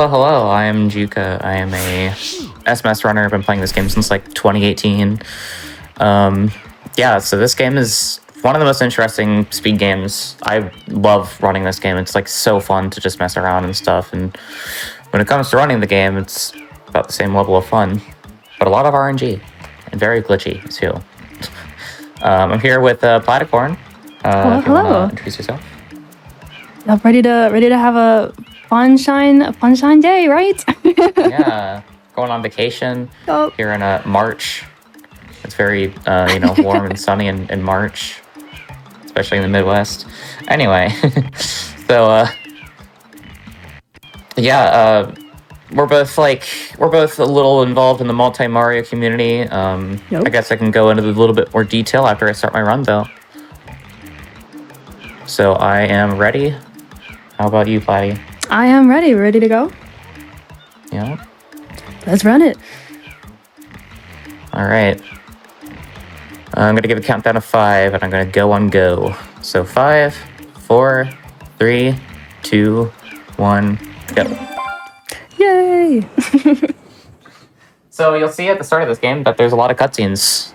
Hello. I am Juka. I am a SMS runner. I've been playing this game since like 2018. So this game is one of the most interesting speed games. I love running this game. It's like so fun to just mess around and stuff. And when it comes to running the game, it's about the same level of fun, but a lot of RNG and very glitchy too. I'm here with Platicorn. Hello. If you want to introduce yourself. I'm ready to have a fun shine day, right? Yeah, going on vacation here in March. It's very warm and sunny in March, especially in the Midwest. Anyway, we're both a little involved in the multi-Mario community. I guess I can go into a little bit more detail after I start my run, though. So I am ready. How about you, Platty? I am ready to go. Yeah. Let's run it. All right. I'm gonna give a countdown of 5, and I'm gonna go on go. So 5, 4, 3, 2, 1, go. Yay! So you'll see at the start of this game that there's a lot of cutscenes.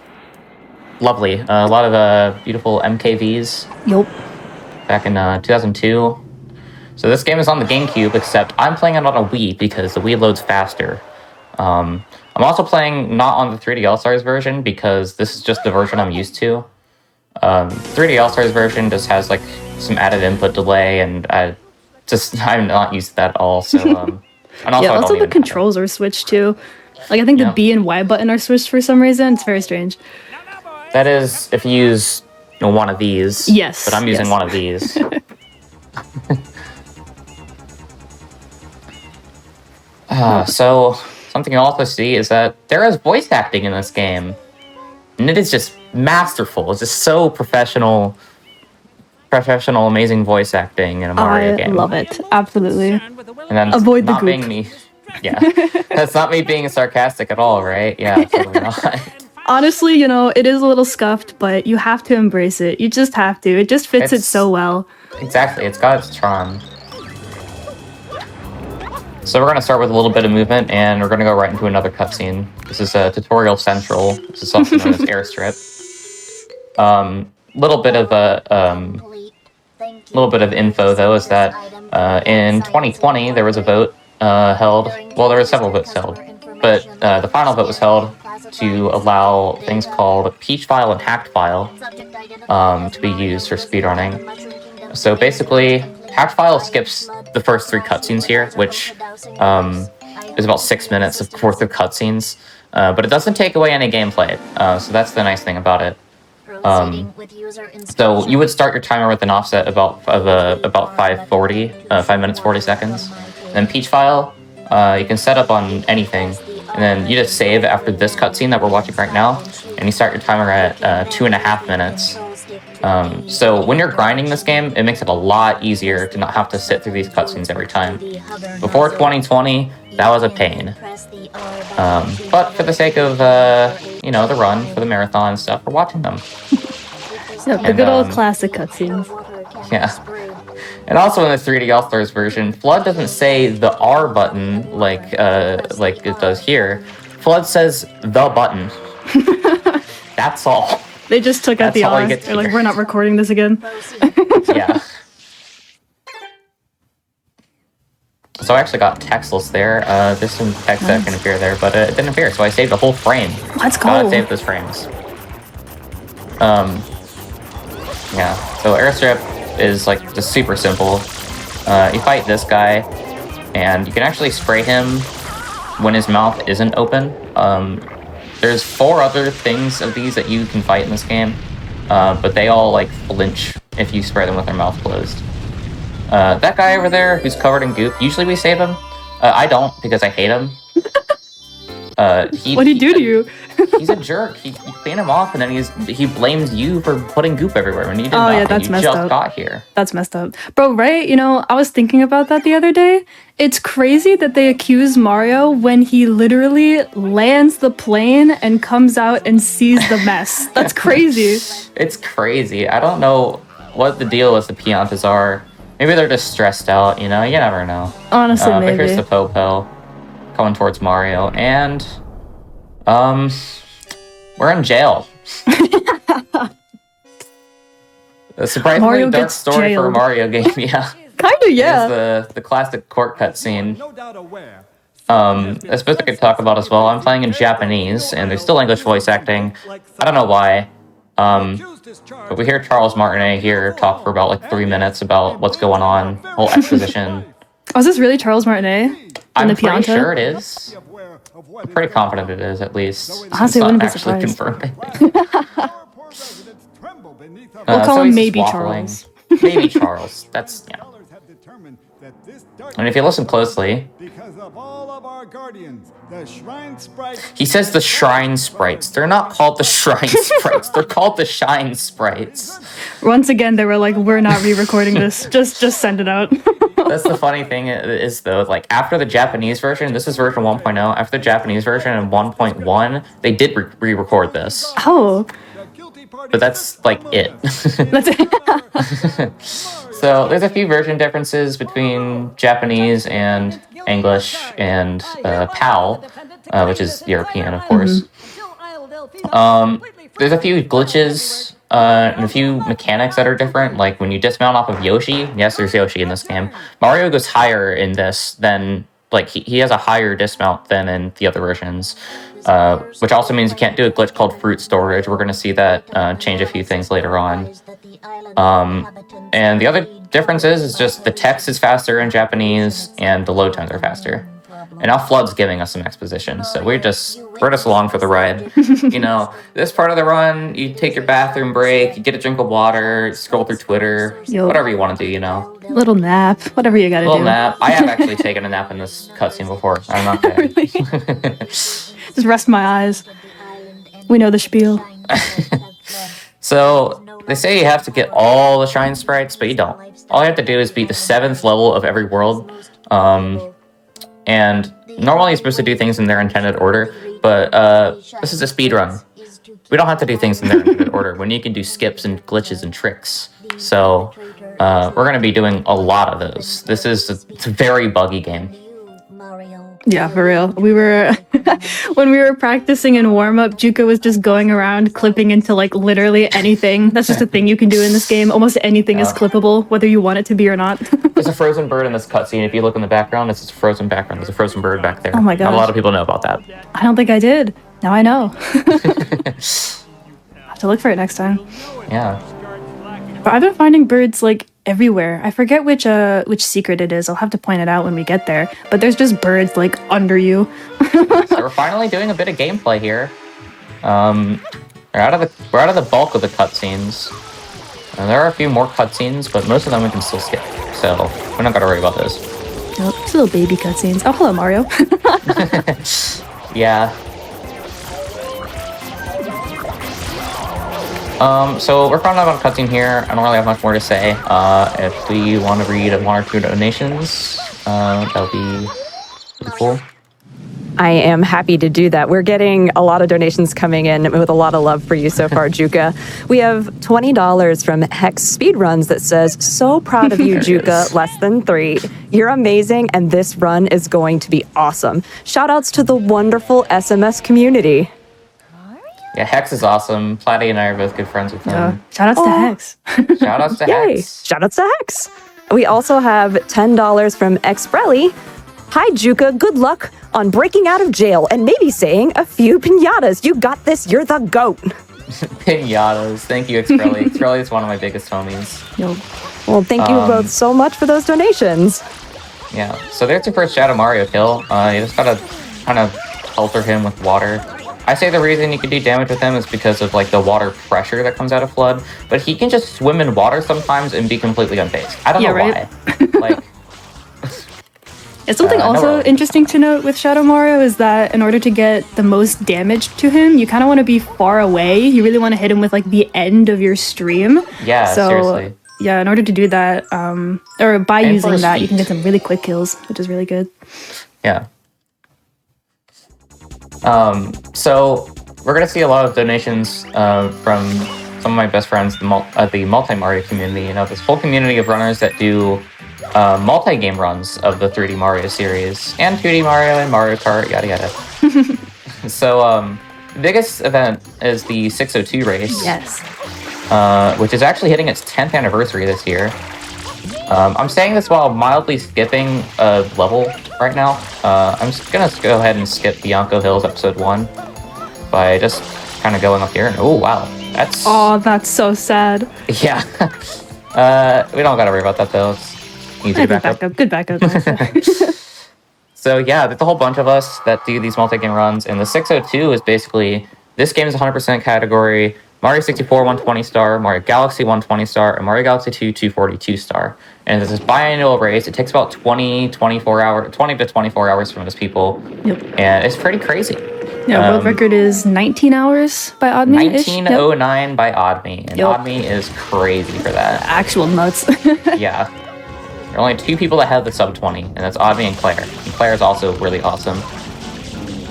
Lovely. A lot of beautiful MKVs. Yup. Back in 2002. So this game is on the GameCube, except I'm playing it on a Wii because the Wii loads faster. I'm also playing not on the 3D All-Stars version because this is just the version I'm used to. 3D All-Stars version just has like some added input delay, and I'm not used to that at all. So, and also the controls are switched too. Like I think the B and Y button are switched for some reason. It's very strange. That is if you use one of these. Yes. But I'm using one of these. So something you'll also see is that there is voice acting in this game, and it is just masterful. It's just so professional, amazing voice acting in a Mario game. I love it, absolutely. And then avoid the not goop. being me. Yeah, that's not me being sarcastic at all, right? Yeah, totally not. Honestly, it is a little scuffed, but you have to embrace it. You just have to. It just fits it so well. Exactly, it's got its charm. So we're going to start with a little bit of movement, and we're going to go right into another cutscene. This is Tutorial Central. This is also known as Airstrip. Little bit of info though is that in 2020 there was a vote held. Well, there were several votes held, but the final vote was held to allow things called peach file and hacked file to be used for speedrunning. So basically, hacked file skips the first 3 cutscenes here, which is about 6 minutes worth of cutscenes, but it doesn't take away any gameplay. So that's the nice thing about it. So you would start your timer with an offset about 5 minutes 40 seconds. Then peach file, you can set up on anything, and then you just save after this cutscene that we're watching right now, and you start your timer at 2.5 minutes. So when you're grinding this game, it makes it a lot easier to not have to sit through these cutscenes every time. Before 2020, that was a pain. But for the sake of the run, for the marathon and stuff, we're watching them. So the good old classic cutscenes. Yeah. And also in the 3D All-Stars version, Flood doesn't say the R button like it does here. Flood says the button. That's all. They just took out the R. They're like, we're not recording this again. Yeah. So I actually got textless there. There's some text that can appear there, but it didn't appear, so I saved a whole frame. Let's go. Gotta save those frames. Yeah. So Airstrip is like just super simple. You fight this guy, and you can actually spray him when his mouth isn't open. There's 4 other things of these that you can fight in this game, but they all like flinch if you spray them with their mouth closed. That guy over there who's covered in goop, usually we save him. I don't because I hate him. What'd he do to you? He's a jerk. You clean him off, and then he blames you for putting goop everywhere when you did nothing. Yeah, that's messed up. You just got here. That's messed up. Bro, right? I was thinking about that the other day. It's crazy that they accuse Mario when he literally lands the plane and comes out and sees the mess. That's crazy. It's crazy. I don't know what the deal with the Piantas are. Maybe they're just stressed out, you know? You never know. Honestly, But here's maybe. the Popo coming towards Mario, and we're in jail. A surprisingly Mario dark gets story for a jailed. Mario game, yeah. Kinda, yeah. Here's the classic court cutscene. I suppose I could talk about as well. I'm playing in Japanese, and there's still English voice acting. I don't know why. But we hear Charles Martinet here talk for about like 3 minutes about what's going on, whole exposition. Oh, is this really Charles Martinet? In I'm the pretty Pianta? sure it is. I'm pretty confident it is, at least. Honestly, It's I wouldn't not be actually surprised. confirmed. We'll call so him he's maybe just waffling. Charles. Maybe Charles. That's, yeah. And if you listen closely, he says the shrine sprites. They're not called the shrine sprites. They're called the shine sprites. Once again, they were like, we're not re-recording this. Just send it out. That's the funny thing is, though, like, after the Japanese version, this is version 1.0, after the Japanese version in 1.1, they did re-record this. Oh. But that's, like, it. That's it. So there's a few version differences between Japanese and English and PAL, which is European, of course. There's a few glitches and a few mechanics that are different. Like when you dismount off of Yoshi, yes, there's Yoshi in this game. Mario goes higher in this than, like, he has a higher dismount than in the other versions. Which also means you can't do a glitch called fruit storage. We're going to see that change a few things later on. And the other difference is just the text is faster in Japanese and the load times are faster. And now Flood's giving us some exposition, so we're just along for the ride. You know, this part of the run, you take your bathroom break, you get a drink of water, scroll through Twitter, whatever you want to do, you know. Little nap, whatever you gotta do. Little nap. I have actually taken a nap in this cutscene before. I'm not kidding. Really? Just rest my eyes. We know the spiel. So, they say you have to get all the shrine sprites, but you don't. All you have to do is beat the 7th level of every world. And normally you're supposed to do things in their intended order, but this is a speed run. We don't have to do things in their intended order when you can do skips and glitches and tricks. So, we're going to be doing a lot of those. It's a very buggy game. Yeah, for real. We were when we were practicing in warm-up, Juka was just going around clipping into like literally anything. That's just a thing you can do in this game. Almost anything is clippable, whether you want it to be or not. There's a frozen bird in this cutscene. If you look in the background, it's a frozen background. There's a frozen bird back there. Oh my gosh. Not a lot of people know about that. I don't think I did. Now I know. I'll have to look for it next time. Yeah. But I've been finding birds like everywhere. I forget which secret it is. I'll have to point it out when we get there. But there's just birds like under you. So we're finally doing a bit of gameplay here. We're out of the bulk of the cutscenes. There are a few more cutscenes, but most of them we can still skip. So we're not gonna worry about those. Nope, just little baby cutscenes. Oh, hello, Mario. Yeah. So we're probably not on a cutscene here. I don't really have much more to say. If we want to read 1 or 2 donations, that'll be pretty cool. I am happy to do that. We're getting a lot of donations coming in with a lot of love for you so far, Juka. We have $20 from Hex Speedruns that says, "So proud of you, Juka, less than 3. You're amazing, and this run is going to be awesome. Shoutouts to the wonderful SMS community." Yeah, Hex is awesome. Platty and I are both good friends with him. Shoutouts to Hex. Shoutouts to Yay! Hex. Shoutouts to Hex. We also have $10 from Xbrelli. "Hi, Juka. Good luck on breaking out of jail and maybe saying a few pinatas. You got this. You're the GOAT." Pinatas. Thank you, Xbrelli. Xbrelli is one of my biggest homies. Yo. Well, thank you both so much for those donations. Yeah, so there's your first Shadow Mario kill. You just gotta kind of pelter him with water. I say the reason you can do damage with him is because of like the water pressure that comes out of Flood, but he can just swim in water sometimes and be completely unfazed. I don't know right? why. Like, It's something also interesting to note with Shadow Mario is that in order to get the most damage to him, you kind of want to be far away. You really want to hit him with like the end of your stream. Yeah, so, seriously. Yeah, in order to do that, or by And using that, you can feet. get some really quick kills, which is really good. Yeah. So we're gonna see a lot of donations from some of my best friends, the multi-Mario community. You know, this whole community of runners that do multi-game runs of the 3D Mario series and 2D Mario and Mario Kart, yada yada. So, the biggest event is the 602 race. Yes. Which is actually hitting its 10th anniversary this year. I'm saying this while mildly skipping a level right now. I'm just gonna go ahead and skip Bianco Hills episode 1 by just kind of going up here and oh wow, that's... Oh, that's so sad. Yeah. We don't gotta worry about that though. It's easy to back up. Good backup. So yeah, there's a whole bunch of us that do these multi-game runs, and the 602 is basically, this game is 100% category, Mario 64 120 star, Mario Galaxy 120 star, and Mario Galaxy 2 242 star. And it's this biannual race. It takes about 20 to 24 hours for most people. Yep. And it's pretty crazy. Yeah, world record is 19 hours by Oddme. 1909 by Oddme. And Yep. Oddme is crazy for that. Actual nuts. Yeah. There are only 2 people that have the sub 20, and that's Oddme and Claire. And Claire is also really awesome.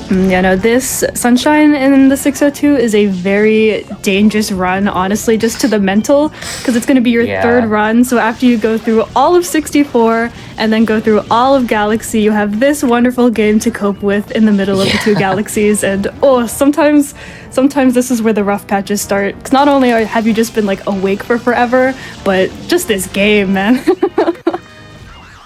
Yeah, no, this Sunshine in the 602 is a very dangerous run, honestly, just to the mental, because it's going to be your third run. So after you go through all of 64 and then go through all of Galaxy, you have this wonderful game to cope with in the middle of the 2 galaxies. And sometimes this is where the rough patches start. Because not only have you just been like awake for forever, but just this game, man.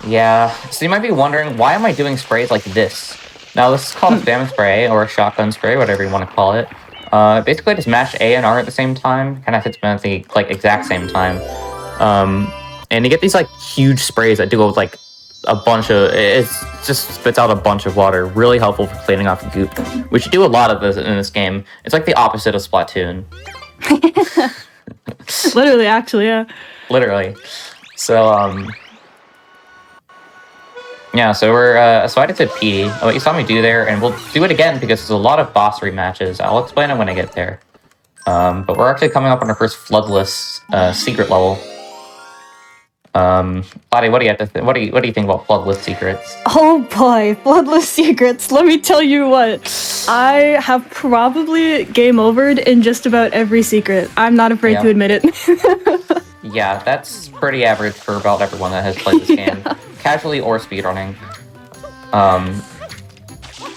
Yeah, so you might be wondering, why am I doing sprays like this? Now, this is called a spam spray, or a shotgun spray, whatever you want to call it. Basically, just mash A and R at the same time, kind of hits them at the exact same time. And you get these huge sprays that do like a bunch of, it just spits out a bunch of water. Really helpful for cleaning off goop, which you do a lot of this in this game. It's like the opposite of Splatoon. Literally, actually, yeah. Literally. So, yeah, so so I did P, what you saw me do there, and we'll do it again because there's a lot of boss rematches. I'll explain it when I get there. But we're actually coming up on our first Floodless secret level. Lottie, what do you have to what do you think about Floodless secrets? Oh boy, Bloodless Secrets. Let me tell you what. I have probably game overed in just about every secret. I'm not afraid to admit it. Yeah, that's pretty average for about everyone that has played this game. Casually or speedrunning.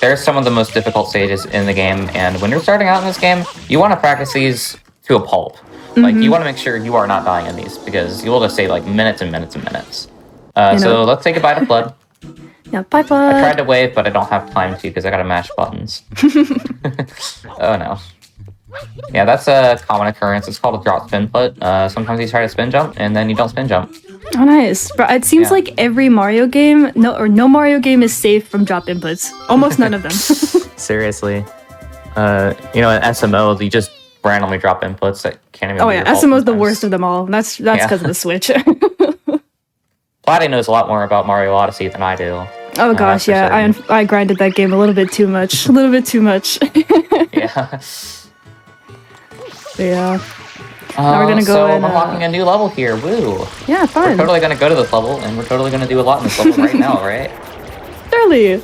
There's some of the most difficult stages in the game, and when you're starting out in this game, you want to practice these to a pulp. Like, you want to make sure you are not dying in these, because you will just save minutes and minutes and minutes. So let's say goodbye to Flood. Yeah, bye Flood. I tried to wave, but I don't have time to because I gotta mash buttons. Oh no. Yeah, that's a common occurrence. It's called a drop spin put. Sometimes you try to spin jump, and then you don't spin jump. Oh, nice. But it seems like every Mario game, no Mario game is safe from drop inputs. Almost none of them. Seriously. In SMO, you just randomly drop inputs that can't even. Oh yeah, SMO is the worst of them all. That's because of the Switch. Platy knows a lot more about Mario Odyssey than I do. Oh gosh, yeah, I grinded that game a little bit too much. Yeah. Yeah. Now we're gonna go so and, I'm unlocking a new level here. Woo! Yeah, fun. We're totally gonna go to this level, and we're totally gonna do a lot in this level right now, right? Surely.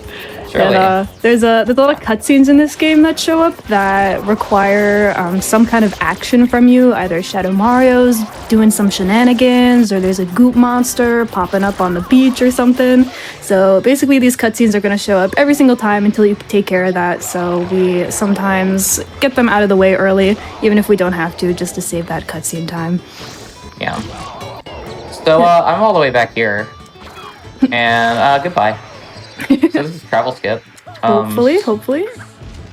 Surely. And, there's a lot of cutscenes in this game that show up that require some kind of action from you. Either Shadow Mario's doing some shenanigans, or there's a goop monster popping up on the beach or something. So basically these cutscenes are going to show up every single time until you take care of that. So we sometimes get them out of the way early, even if we don't have to, just to save that cutscene time. Yeah. So I'm all the way back here. And goodbye. So this is travel skip. Hopefully.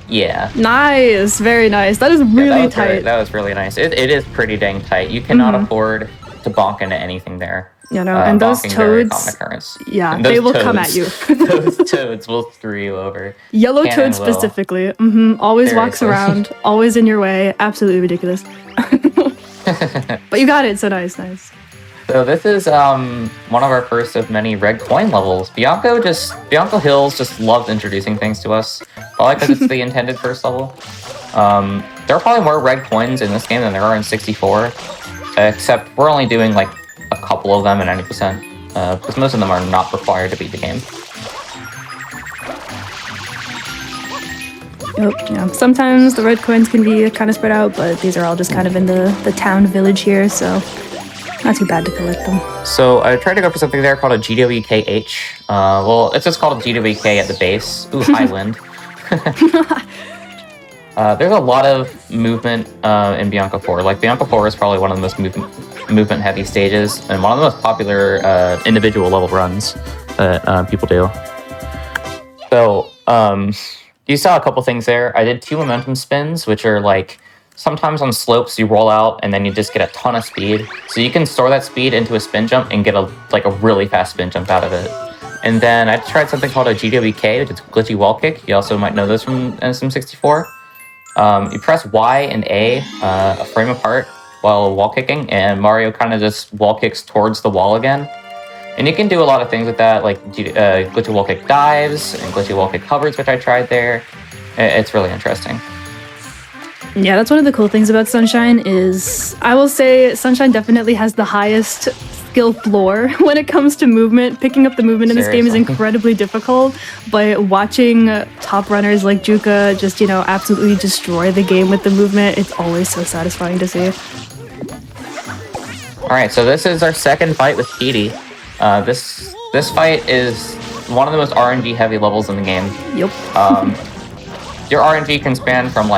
Yeah. Nice, very nice. That is really tight. That was really nice. It is pretty dang tight. You cannot afford to bonk into anything there. And those toads, they will come at you. Those toads will screw you over. Yellow toad specifically. Always walks around, always in your way. Absolutely ridiculous. But you got it, so nice. So this is one of our first of many red coin levels. Bianco Hills just loves introducing things to us. Probably because it's the intended first level. There are probably more red coins in this game than there are in 64. Except we're only doing a couple of them at 90%. Because most of them are not required to beat the game. Yep, yeah. Sometimes the red coins can be kind of spread out, but these are all just kind of in the town village here, so not too bad to collect them. So I tried to go for something there called a GWKH. Well, it's just called a GWK at the base. Ooh, high wind. There's a lot of movement in Bianca 4. Like, Bianca 4 is probably one of the most movement-heavy stages, and one of the most popular individual level runs that people do. So, you saw a couple things there. I did 2 momentum spins, which are like, sometimes on slopes you roll out and then you just get a ton of speed. So you can store that speed into a spin jump and get a really fast spin jump out of it. And then I tried something called a GWK, which is glitchy wall kick. You also might know this from SM64. You press Y and A a frame apart while wall kicking, and Mario kind of just wall kicks towards the wall again. And you can do a lot of things with that, like glitchy wall kick dives and glitchy wall kick hovers, which I tried there. It's really interesting. Yeah, that's one of the cool things about Sunshine is, I will say, Sunshine definitely has the highest skill floor when it comes to movement. Picking up the movement in this game is incredibly difficult, but watching top runners like Juka just, absolutely destroy the game with the movement, it's always so satisfying to see. Alright, so this is our second fight with Petey. This fight is one of the most RNG heavy levels in the game. Yep. Your RNG can span from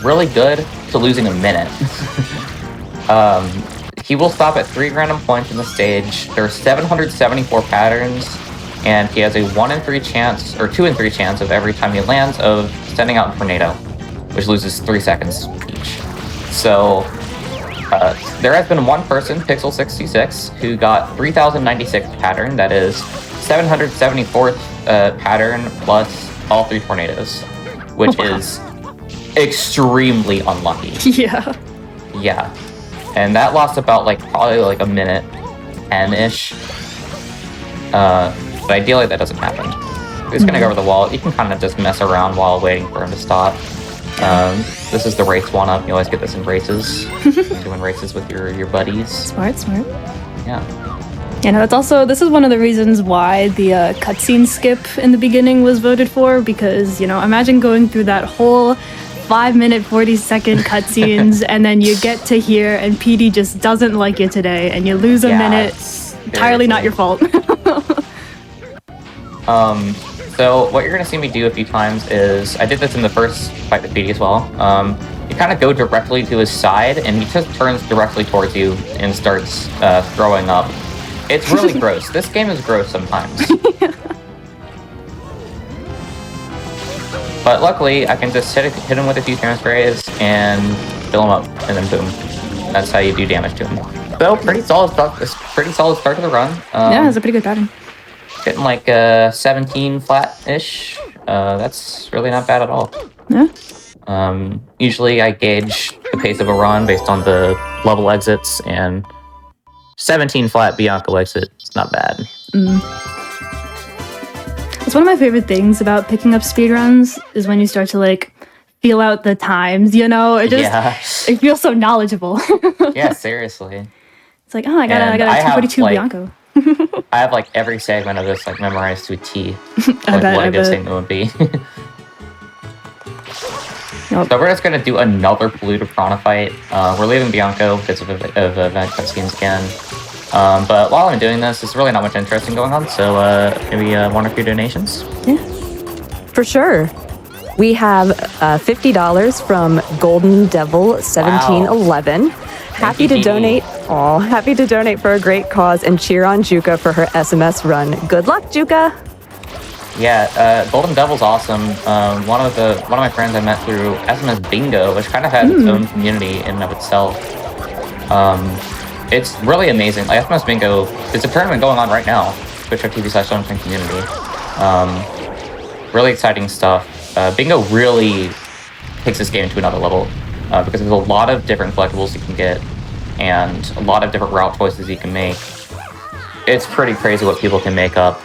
really good to losing a minute. He will stop at 3 random points in the stage. There are 774 patterns, and he has a 1 in 3 chance, or 2 in 3 chance of every time he lands of sending out a tornado, which loses 3 seconds each. So there has been one person, Pixel66, who got 3096 pattern. That is 774th pattern plus all 3 tornadoes, which is extremely unlucky. Yeah. Yeah. And that lost about probably a minute 10-ish. But ideally that doesn't happen. He's gonna go over the wall. You can kind of just mess around while waiting for him to stop. This is the race 1-up. You always get this in races. Doing races with your buddies. Smart. Yeah. Yeah, this is one of the reasons why the cutscene skip in the beginning was voted for, because, imagine going through that whole 5-minute, 40-second cutscenes, and then you get to here, and PD just doesn't like you today, and you lose a minute. Entirely not your fault. So what you're going to see me do a few times is, I did this in the first fight with PD as well. You kind of go directly to his side, and he just turns directly towards you and starts throwing up. It's really gross. This game is gross sometimes. But luckily, I can just hit him with a few camera sprays and fill him up, and then boom. That's how you do damage to him. So pretty solid start to the run. Yeah, it's a pretty good pattern. Getting 17 flat-ish. That's really not bad at all. Yeah. Usually I gauge the pace of a run based on the level exits, and 17 flat Bianca exit, it's not bad. It's one of my favorite things about picking up speedruns is when you start to feel out the times, it feels so knowledgeable. Yeah, seriously. It's I got a 242 Bianco. I have every segment of this memorized to a T. I bet, what a good statement would be. Yep. So we're just gonna do another polluted Prana fight. We're leaving Bianco because of event cutscenes again. But while I'm doing this, there's really not much interesting going on, so maybe 1 or 2 donations? Yeah, for sure. We have $50 from Golden Devil 1711. Happy to donate. Aw, happy to donate for a great cause and cheer on Juka for her SMS run. Good luck, Juka. Yeah, Golden Devil's awesome. One of my friends I met through SMS Bingo, which kind of has its own community in and of itself. It's really amazing. SMS Bingo, there's a tournament going on right now. Twitch.tv/Sunshine Community. Really exciting stuff. Bingo really takes this game to another level because there's a lot of different collectibles you can get and a lot of different route choices you can make. It's pretty crazy what people can make up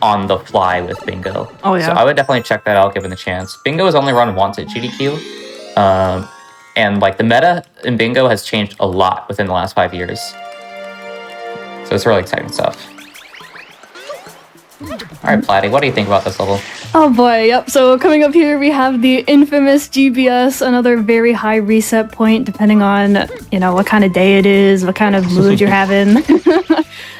on the fly with Bingo. Oh yeah. So I would definitely check that out given the chance. Bingo is only run once at GDQ. And the meta in Bingo has changed a lot within the last 5 years. So it's really exciting stuff. All right, Platty, what do you think about this level? Oh boy, yep. So coming up here, we have the infamous GBS, another very high reset point, depending on, you know, what kind of day it is, what kind of mood you're having.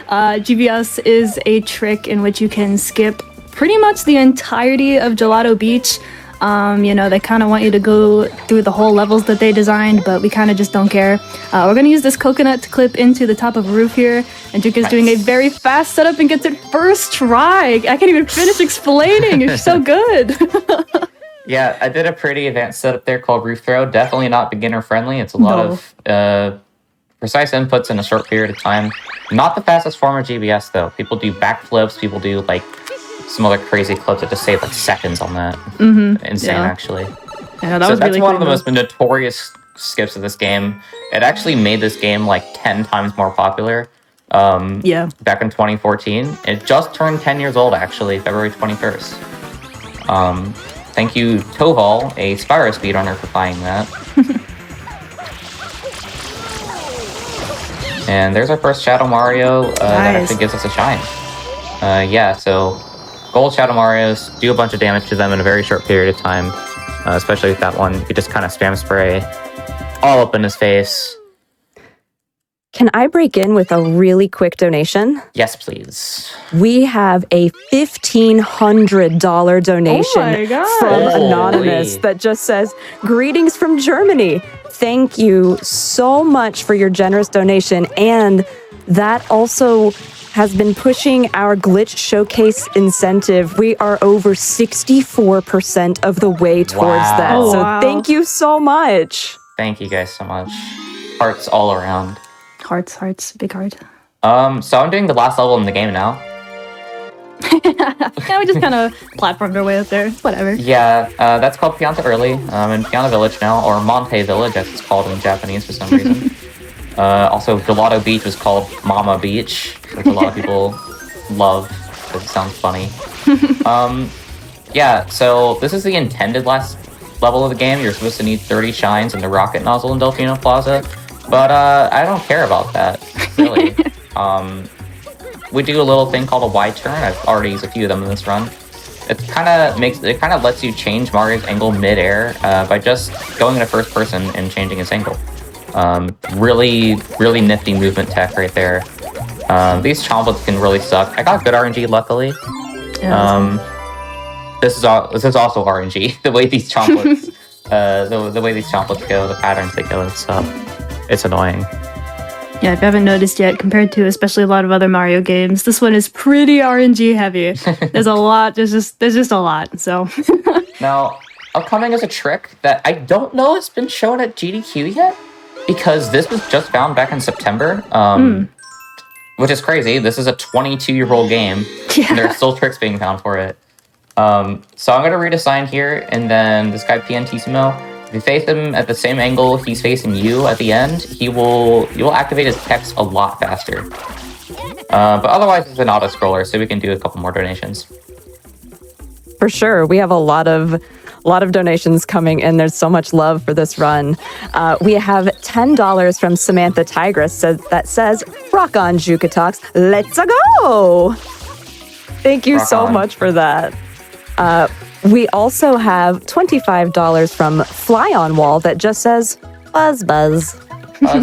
GBS is a trick in which you can skip pretty much the entirety of Gelato Beach. You know, they kind of want you to go through the whole levels that they designed, but we kind of just don't care. We're going to use this coconut to clip into the top of a roof here, and Juka's doing a very fast setup and gets it first try. I can't even finish explaining. It's so good. Yeah, I did a pretty advanced setup there called Roof Throw. Definitely not beginner friendly. It's a lot of precise inputs in a short period of time. Not the fastest form of GBS, though. People do backflips. People do, like, some other crazy clips that just save like seconds on that. Insane, actually. Yeah, so that's really one of the most notorious skips of this game. It actually made this game like 10 times more popular. Back in 2014. It just turned 10 years old, actually, February 21st. Thank you, Toval, a Spyro speedrunner, for buying that. And there's our first Shadow Mario that actually gives us a shine. So gold Shadow Marios do a bunch of damage to them in a very short period of time, especially with that one. You just kind of spam spray all up in his face. Can I break in with a really quick donation? Yes, please. We have a $1,500 donation from Anonymous that just says, "Greetings from Germany. Thank you so much for your generous donation." And that also has been pushing our glitch showcase incentive. We are over 64% of the way towards that. So thank you so much. Thank you guys so much. Hearts all around. Hearts, big heart. So I'm doing the last level in the game now. Yeah, we just kind of platformed our way up there. Whatever. Yeah, that's called Pianta Early. I'm in Pianta Village now, or Monte Village, as it's called in Japanese for some reason. Also, Gelato Beach was called Mama Beach, which a lot of people love because it sounds funny. So this is the intended last level of the game. You're supposed to need 30 shines in the rocket nozzle in Delfino Plaza, but I don't care about that, really. We do a little thing called a Y turn. I've already used a few of them in this run. It kind of lets you change Mario's angle mid-air by just going into first person and changing its angle. Really nifty movement tech right there. These chomplets can really suck. I got good RNG, luckily. This is also RNG. The way these chomplets, the way these chomplets go, the patterns they go, it's annoying. Yeah, if you haven't noticed yet, compared to especially a lot of other Mario games, this one is pretty RNG heavy. There's a lot. There's just a lot. So now, upcoming is a trick that I don't know it's been shown at GDQ yet, because this was just found back in September, which is crazy. This is a 22-year-old game, and there are still tricks being found for it. So I'm going to read a sign here, and then this guy Piantissimo, if you face him at the same angle he's facing you at the end, you will activate his text a lot faster. But otherwise, it's an auto-scroller, so we can do a couple more donations. For sure. We have a lot of donations coming in. There's so much love for this run. We have $10 from Samantha Tigress that says, "Rock on, jukatox. Let's go." Thank you so much for that. We also have $25 from Fly on Wall that just says, "Buzz, buzz."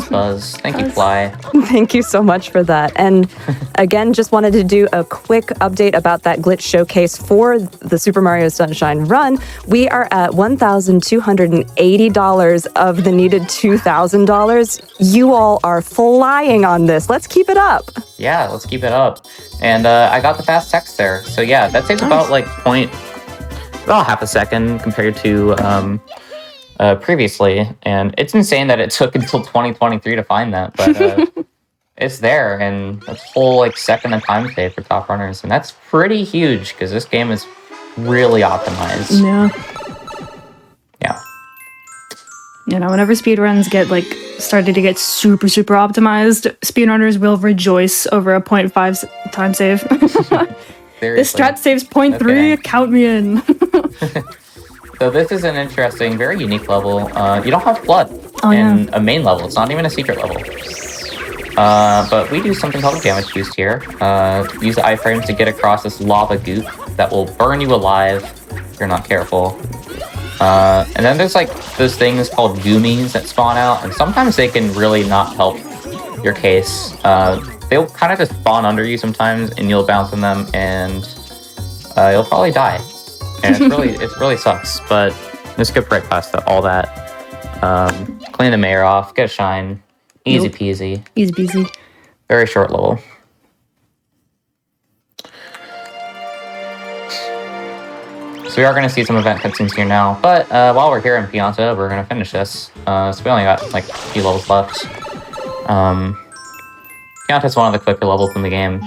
Buzz. Thank you, Fly. Thank you so much for that. And again, just wanted to do a quick update about that glitch showcase for the Super Mario Sunshine run. We are at $1,280 of the needed $2,000. You all are flying on this. Let's keep it up. Yeah, let's keep it up. And I got the fast text there. So yeah, that takes about half a second compared to previously, and it's insane that it took until 2023 to find that, but it's there, and that's a whole second of time save for top runners, and that's pretty huge because this game is really optimized. Yeah. You know, whenever speedruns get started to get super optimized, speedrunners will rejoice over a 0.5 time save. This strat saves 0.3. Okay. Count me in. So this is an interesting, very unique level. You don't have flood in a main level. It's not even a secret level. But we do something called a damage boost here. Use the iframes to get across this lava goop that will burn you alive if you're not careful. And then there's like those things called goomies that spawn out, and sometimes they can really not help your case. They'll kind of just spawn under you sometimes, and you'll bounce on them, and you'll probably die. And it really sucks. But just skip right past all that. Clean the mayor off, get a shine, easy peasy. Easy peasy. Very short level. So we are going to see some event cutscenes here now, but while we're here in Pianta, we're going to finish this. So we only got like a few levels left. Pianta's one of the quicker levels in the game.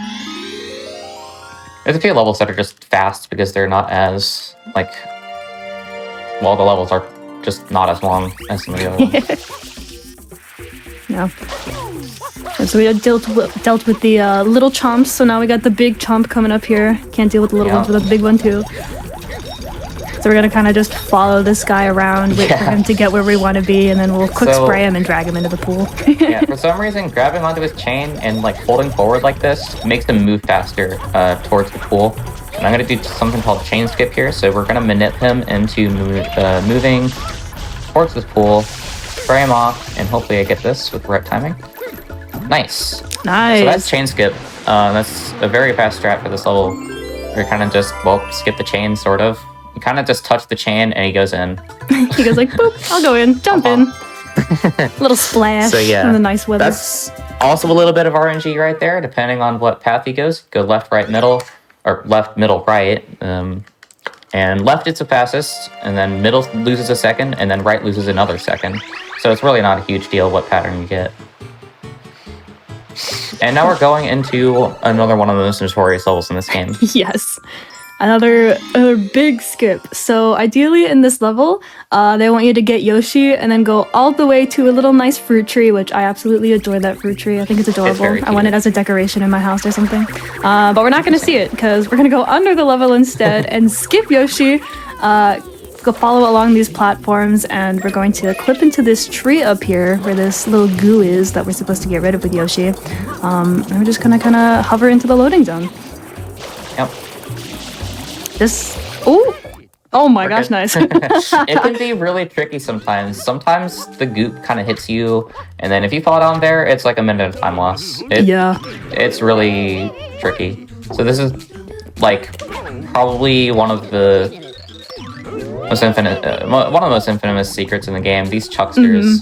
There's a few levels that are just fast because they're not as, like, well, the levels are just not as long as some of the other ones. No. And so we dealt with the little chomps, so now we got the big chomp coming up here. Can't deal with the little ones without the big one too. So we're gonna kind of just follow this guy around, wait for him to get where we want to be, and then we'll quick spray him and drag him into the pool. Yeah, for some reason, grabbing onto his chain and like holding forward like this makes him move faster towards the pool. And I'm gonna do something called chain skip here. So we're gonna manip him into moving towards this pool, spray him off, and hopefully I get this with the right timing. Nice. Nice. So that's chain skip. That's a very fast strat for this level. You're kind of just, well, skip the chain, sort of. You kind of just touch the chain and he goes in. He goes like, boop, I'll go in, jump in. Little splash in the nice weather. That's also a little bit of RNG right there, depending on what path he goes. Go left, right, middle, or left, middle, right. And left it's the fastest, and then middle loses a second, and then right loses another second. So it's really not a huge deal what pattern you get. And now we're going into another one of the most notorious levels in this game. Yes. Another big skip. So ideally in this level, they want you to get Yoshi and then go all the way to a little nice fruit tree, which I absolutely adore that fruit tree. I think it's adorable. I want it as a decoration in my house or something. But we're not going to see it because we're going to go under the level instead and skip Yoshi, go follow along these platforms, and we're going to clip into this tree up here where this little goo is that we're supposed to get rid of with Yoshi. And we're just going to kind of hover into the loading zone. Yep. Oh my gosh, nice. It can be really tricky sometimes. Sometimes the goop kind of hits you, and then if you fall down there, it's like a minute of time loss. It's really tricky. So this is like probably one of the most infamous secrets in the game. These chucksters.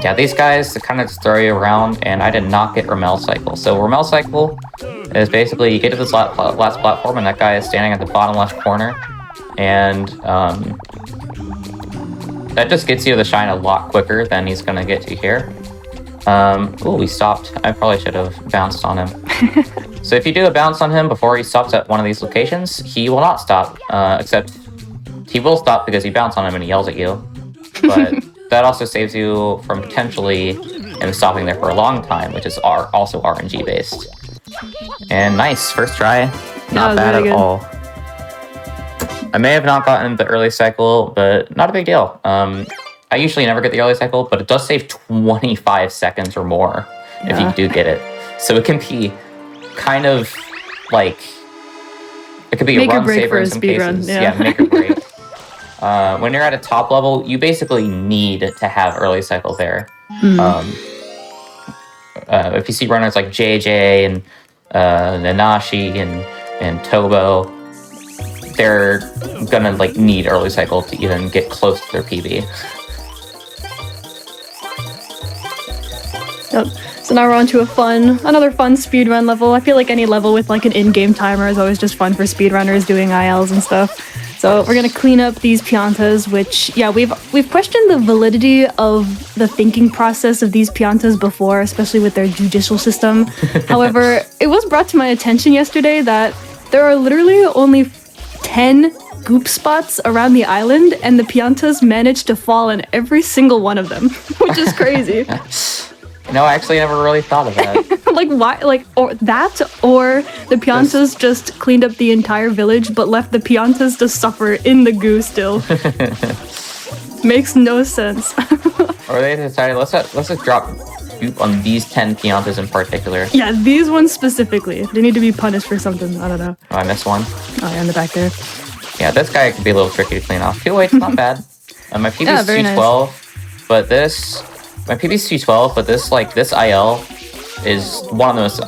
Yeah, these guys kind of just throw you around, and I did not get Ramel Cycle. So Ramel Cycle is basically you get to this last platform, and that guy is standing at the bottom left corner, and that just gets you to the shine a lot quicker than he's going to get to here. Oh, he stopped. I probably should have bounced on him. So if you do a bounce on him before he stops at one of these locations, he will not stop, except he will stop because you bounce on him and he yells at you. But that also saves you from potentially him stopping there for a long time, which is also RNG based. And nice, first try. Not bad at all. I may have not gotten the early cycle, but not a big deal. I usually never get the early cycle, but it does save 25 seconds or more if you do get it. So it can be kind of like, it could be a run saver in some cases. Yeah, make or break. When you're at a top level, you basically need to have early cycle there. If you see runners like JJ and Nanashi and Tobo, they're gonna like need early cycle to even get close to their PB. Yep. So now we're on to another fun speedrun level. I feel like any level with like an in-game timer is always just fun for speedrunners doing ILs and stuff. So we're gonna clean up these piantas, which, yeah, we've questioned the validity of the thinking process of these piantas before, especially with their judicial system. However, it was brought to my attention yesterday that there are literally only 10 goop spots around the island, and the piantas managed to fall in every single one of them, which is crazy. No, I actually never really thought of that. Like, why? Like, or the piantas just cleaned up the entire village, but left the piantas to suffer in the goo still. Makes no sense. Or they decided let's just drop goop on these 10 Piantas in particular. Yeah, these ones specifically. They need to be punished for something. I don't know. Oh, I missed one. Oh, yeah, in the back there. Yeah, this guy could be a little tricky to clean off. 208's not bad. My PB is 212, nice. But this... My PB is 212, but this IL is one of the most,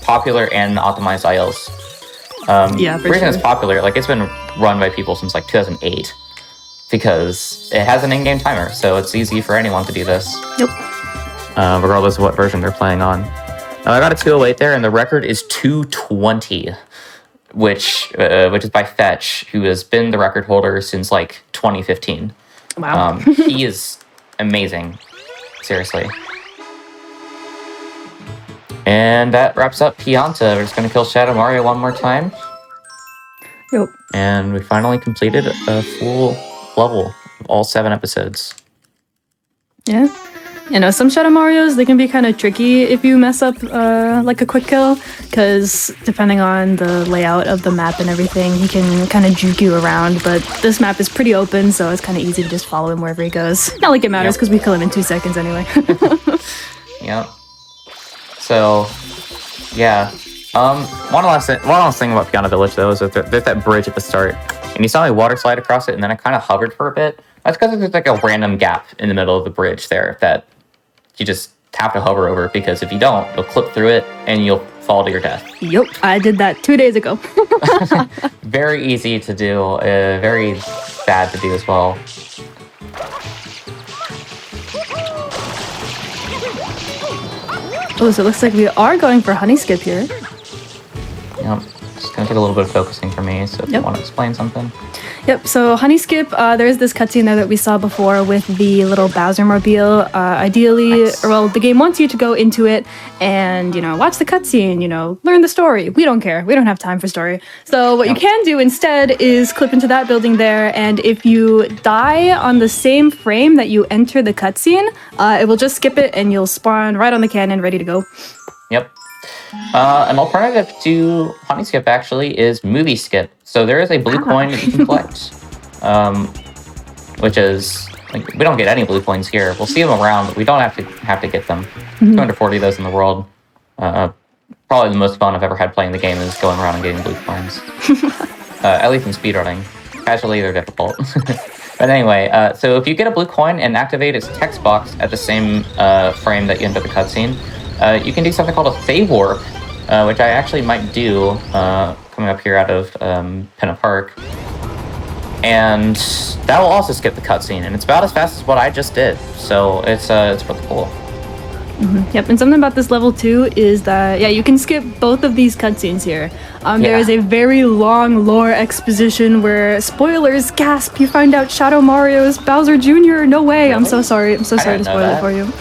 popular and optimized ILs. Yeah, for the reason sure. it's popular, it's been run by people since, 2008. Because it has an in-game timer, so it's easy for anyone to do this. Yep. Regardless of what version they're playing on. Now, I got a 208 there, and the record is 220. Which is by Fetch, who has been the record holder since 2015. Wow. He is amazing. Seriously. And that wraps up Pianta. We're just gonna kill Shadow Mario one more time. Yep. And we finally completed a full level of all 7 episodes. Yeah. Some Shadow Marios, they can be kind of tricky if you mess up a quick kill, because depending on the layout of the map and everything, he can kind of juke you around, but this map is pretty open, so it's kind of easy to just follow him wherever he goes. Not like it matters, because we kill him in 2 seconds anyway. Yep. So, yeah. One last thing about Piano Village, though, is that there's that bridge at the start, and you saw me water slide across it, and then I kind of hovered for a bit. That's because there's a random gap in the middle of the bridge there that you just have to hover over, because if you don't, you'll clip through it and you'll fall to your death. Yep, I did that 2 days ago. Very easy to do, very bad to do as well. Oh, so it looks like we are going for Honey Skip here. Yep, it's gonna take a little bit of focusing for me, so if you want to explain something. Yep, so Honey Skip, there's this cutscene there that we saw before with the little Bowser mobile. Ideally, Nice. well, the game wants you to go into it and, watch the cutscene, learn the story. We don't care. We don't have time for story. So what you can do instead is clip into that building there, and if you die on the same frame that you enter the cutscene, it will just skip it and you'll spawn right on the cannon ready to go. Yep. An alternative to Honey Skip, actually, is Movie Skip. So there is a blue coin that you can collect, which is, we don't get any blue coins here. We'll see them around, but we don't have to get them. 240 of those in the world. Probably the most fun I've ever had playing the game is going around and getting blue coins. At least in speedrunning. Casually, they're difficult. But anyway, so if you get a blue coin and activate its text box at the same frame that you enter the cutscene, you can do something called a save warp, which I actually might do coming up here out of Pinna Park. And that will also skip the cutscene, and it's about as fast as what I just did. So it's really cool. Yep, and something about this level too is that, you can skip both of these cutscenes here. There is a very long lore exposition where, spoilers, gasp, you find out Shadow Mario is Bowser Jr. No way, really? I'm so sorry. I'm so sorry to spoil it for you.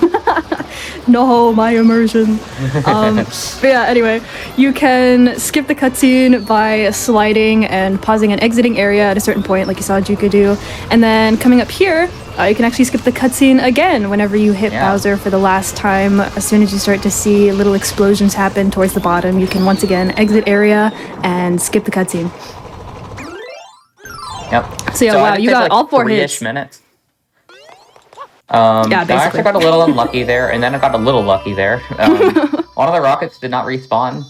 No, my immersion. But yeah, anyway, you can skip the cutscene by sliding and pausing and exiting area at a certain point, like you saw Juka do. And then coming up here, you can actually skip the cutscene again whenever you hit Bowser for the last time. As soon as you start to see little explosions happen towards the bottom, you can once again exit area and skip the cutscene. Yep. So wow, you got all 4 hits. Minutes. Yeah, basically. I actually got a little unlucky there, and then I got a little lucky there. One of the rockets did not respawn,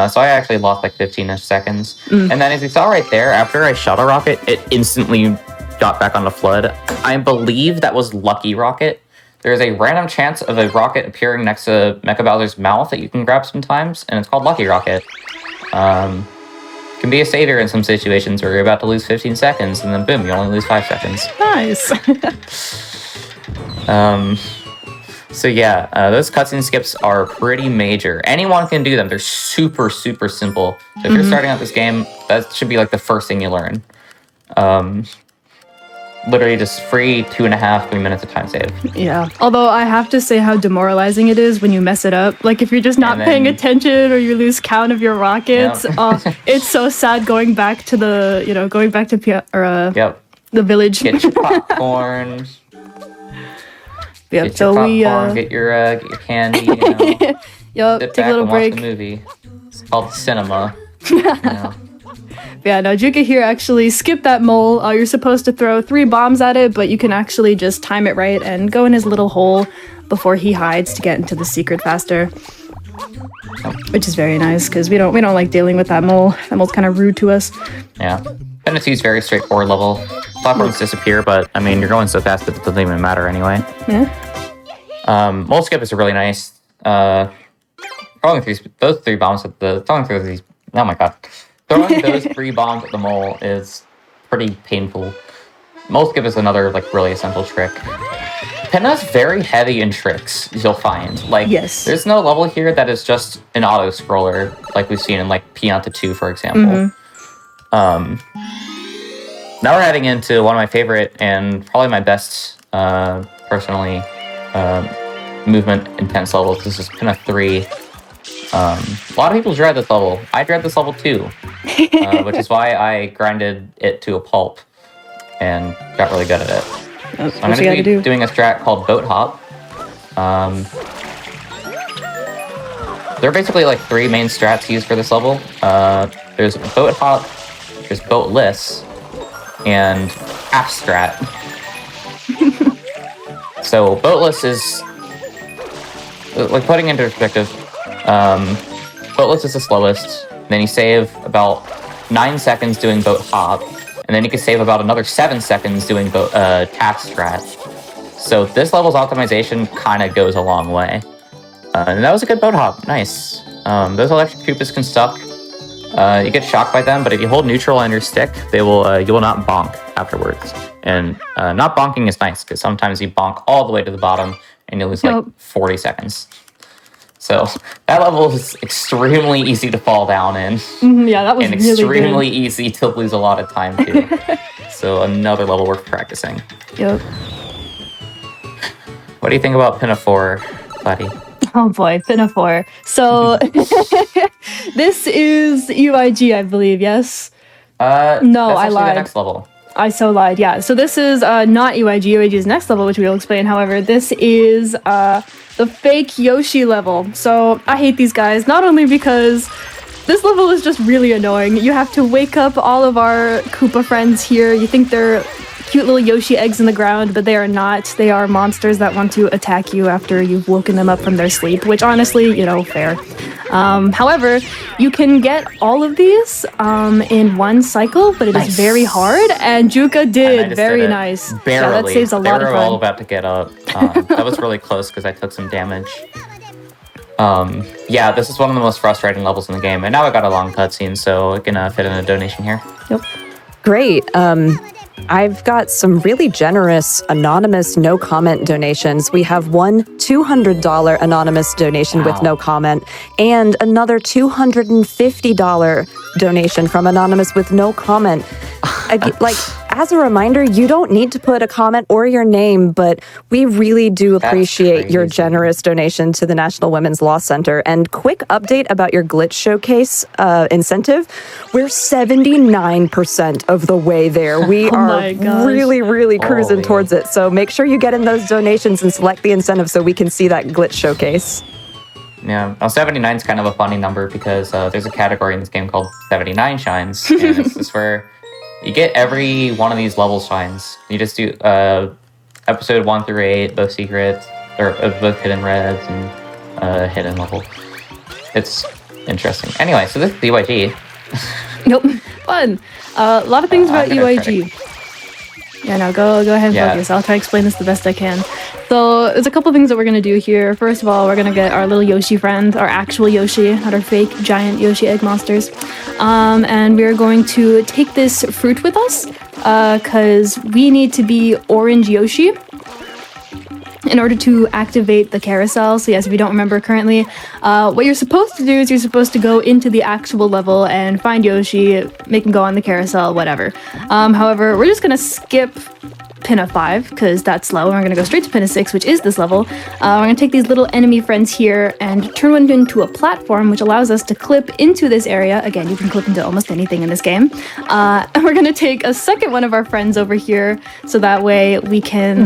so I actually lost 15-ish seconds. And then as you saw right there, after I shot a rocket, it instantly got back on the flood. I believe that was Lucky Rocket. There's a random chance of a rocket appearing next to Mecha Bowser's mouth that you can grab sometimes, and it's called Lucky Rocket. Can be a savior in some situations where you're about to lose 15 seconds, and then boom, you only lose 5 seconds. Nice. So yeah, those cutscene skips are pretty major. Anyone can do them. They're super, super simple. So if you're starting out this game, that should be the first thing you learn. Literally just free 2.5, 3 minutes of time save. Yeah. Although I have to say how demoralizing it is when you mess it up. If you're just not paying attention or you lose count of your rockets, it's so sad going back to the, the village. Get your popcorn. Yep. Get your popcorn, get your candy, Yep. Sit Take back a little and break. watch the movie. It's called cinema. Yeah, no, Juka here actually skipped that mole. You're supposed to throw 3 bombs at it, but you can actually just time it right and go in his little hole before he hides to get into the secret faster. Which is very nice, because we don't like dealing with that mole. That mole's kind of rude to us. Yeah. Pinna 2 is very straightforward level. Platforms disappear, but I mean, you're going so fast that it doesn't even matter anyway. Yeah. Mole skip is really nice. Throwing those 3 bombs at the... Throwing through these... Oh my god. Throwing those 3 bombs at the mole is pretty painful. Mole skip is another, like, really essential trick. Pinna's very heavy in tricks, you'll find. Like, yes. There's no level here that is just an auto-scroller, like we've seen in, like, Pianta 2, for example. Now we're heading into one of my favorite and probably my best, personally, movement intense levels. This is Pinna 3. A lot of people dread this level. I dread this level too, which is why I grinded it to a pulp and got really good at it. So I'm going to be doing a strat called Boat Hop. There are basically like 3 main strats used for this level. There's Boat Hop, there's Boatless, and half strat. So Boatless is, like, putting into perspective, Boatless is the slowest. Then you save about 9 seconds doing Boat Hop, and then you can save about another 7 seconds doing half strat. So this level's optimization kind of goes a long way. And that was a good Boat Hop. Nice. Those electric Koopas can suck. You get shocked by them, but if you hold neutral on your stick, they will you will not bonk afterwards. And not bonking is nice, because sometimes you bonk all the way to the bottom and you lose like 40 seconds. So that level is extremely easy to fall down in. Yeah, that was and really extremely good. easy to lose a lot of time too. So another level worth practicing. Yep. What do you think about Pinna 4, Platy? Oh boy, Pinna 4. So this is UIG, I believe, yes? No, I lied. The next level. I so lied, yeah. So this is not UIG. UIG is next level, which we will explain. However, this is the fake Yoshi level. So I hate these guys, not only because this level is just really annoying. You have to wake up all of our Koopa friends here. You think they're cute little Yoshi eggs in the ground, but they are not. They are monsters that want to attack you after you've woken them up from their sleep, which honestly, you know, fair. However, you can get all of these in one cycle, but it is very hard, and Juka did. Very nice. Barely. Yeah, that saves a lot of They were time. all about to get up. That was really close because I took some damage. Yeah, this is one of the most frustrating levels in the game, and now I got a long cutscene, so I can fit in a donation here. Yep. Great. I've got some really generous anonymous no comment donations. We have one $200 anonymous donation with no comment and another $250 donation from anonymous with no comment. Like, as a reminder, you don't need to put a comment or your name, but we really do appreciate your generous donation to the National Women's Law Center. And quick update about your glitch showcase incentive. We're 79% of the way there. We are really cruising towards it. So make sure you get in those donations and select the incentive so we can see that glitch showcase. Yeah, well, 79 is kind of a funny number because there's a category in this game called 79 shines, and it's just where you get every one of these level shines. You just do episode 1 through 8, both secrets, or both hidden reds and hidden level. It's interesting. Anyway, so this is UIG. Nope, fun. A lot of things about UIG. Yeah, no, go ahead and focus. I'll try to explain this the best I can. So there's a couple things that we're going to do here. First of all, we're going to get our little Yoshi friend, our actual Yoshi, not our fake giant Yoshi egg monsters. And we're going to take this fruit with us because we need to be orange Yoshi in order to activate the carousel. So yes, if you don't remember currently, what you're supposed to do is you're supposed to go into the actual level and find Yoshi, make him go on the carousel, whatever. However, we're just going to skip Pinna 5 because that's slow, and we're going to go straight to Pinna 6, which is this level. We're going to take these little enemy friends here and turn one into a platform, which allows us to clip into this area. Again, you can clip into almost anything in this game. And we're going to take a second one of our friends over here so that way we can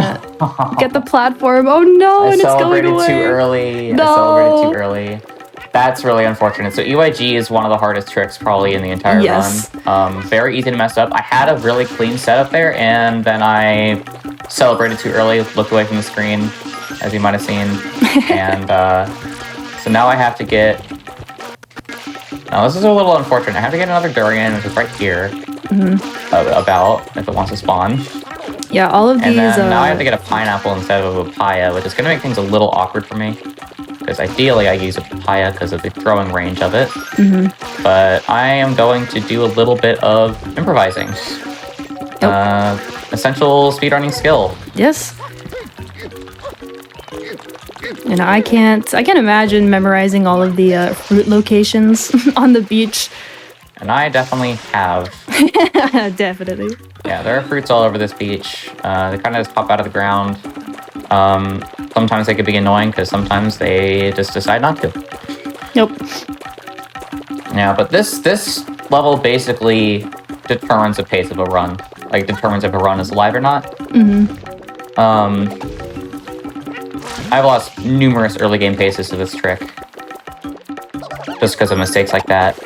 get the platform. Oh no, and it's going away. Too early. No. I celebrated too early. That's really unfortunate. So EYG is one of the hardest tricks probably in the entire run. Very easy to mess up. I had a really clean setup there, and then I celebrated too early, looked away from the screen, as you might have seen. And so now I have to get... Now this is a little unfortunate. I have to get another durian, which is right here. About, if it wants to spawn. Yeah, all of these... And then now I have to get a pineapple instead of a papaya, which is going to make things a little awkward for me. Because ideally I use a papaya because of the throwing range of it. But I am going to do a little bit of improvising. Essential speedrunning skill. Yes. And I can't imagine memorizing all of the fruit locations on the beach. And I definitely have. Definitely. Yeah, there are fruits all over this beach. They kind of just pop out of the ground. Sometimes they could be annoying because sometimes they just decide not to. Nope. Yeah, but this level basically determines the pace of a run. Like, determines if a run is alive or not. I've lost numerous early game paces to this trick. Just because of mistakes like that.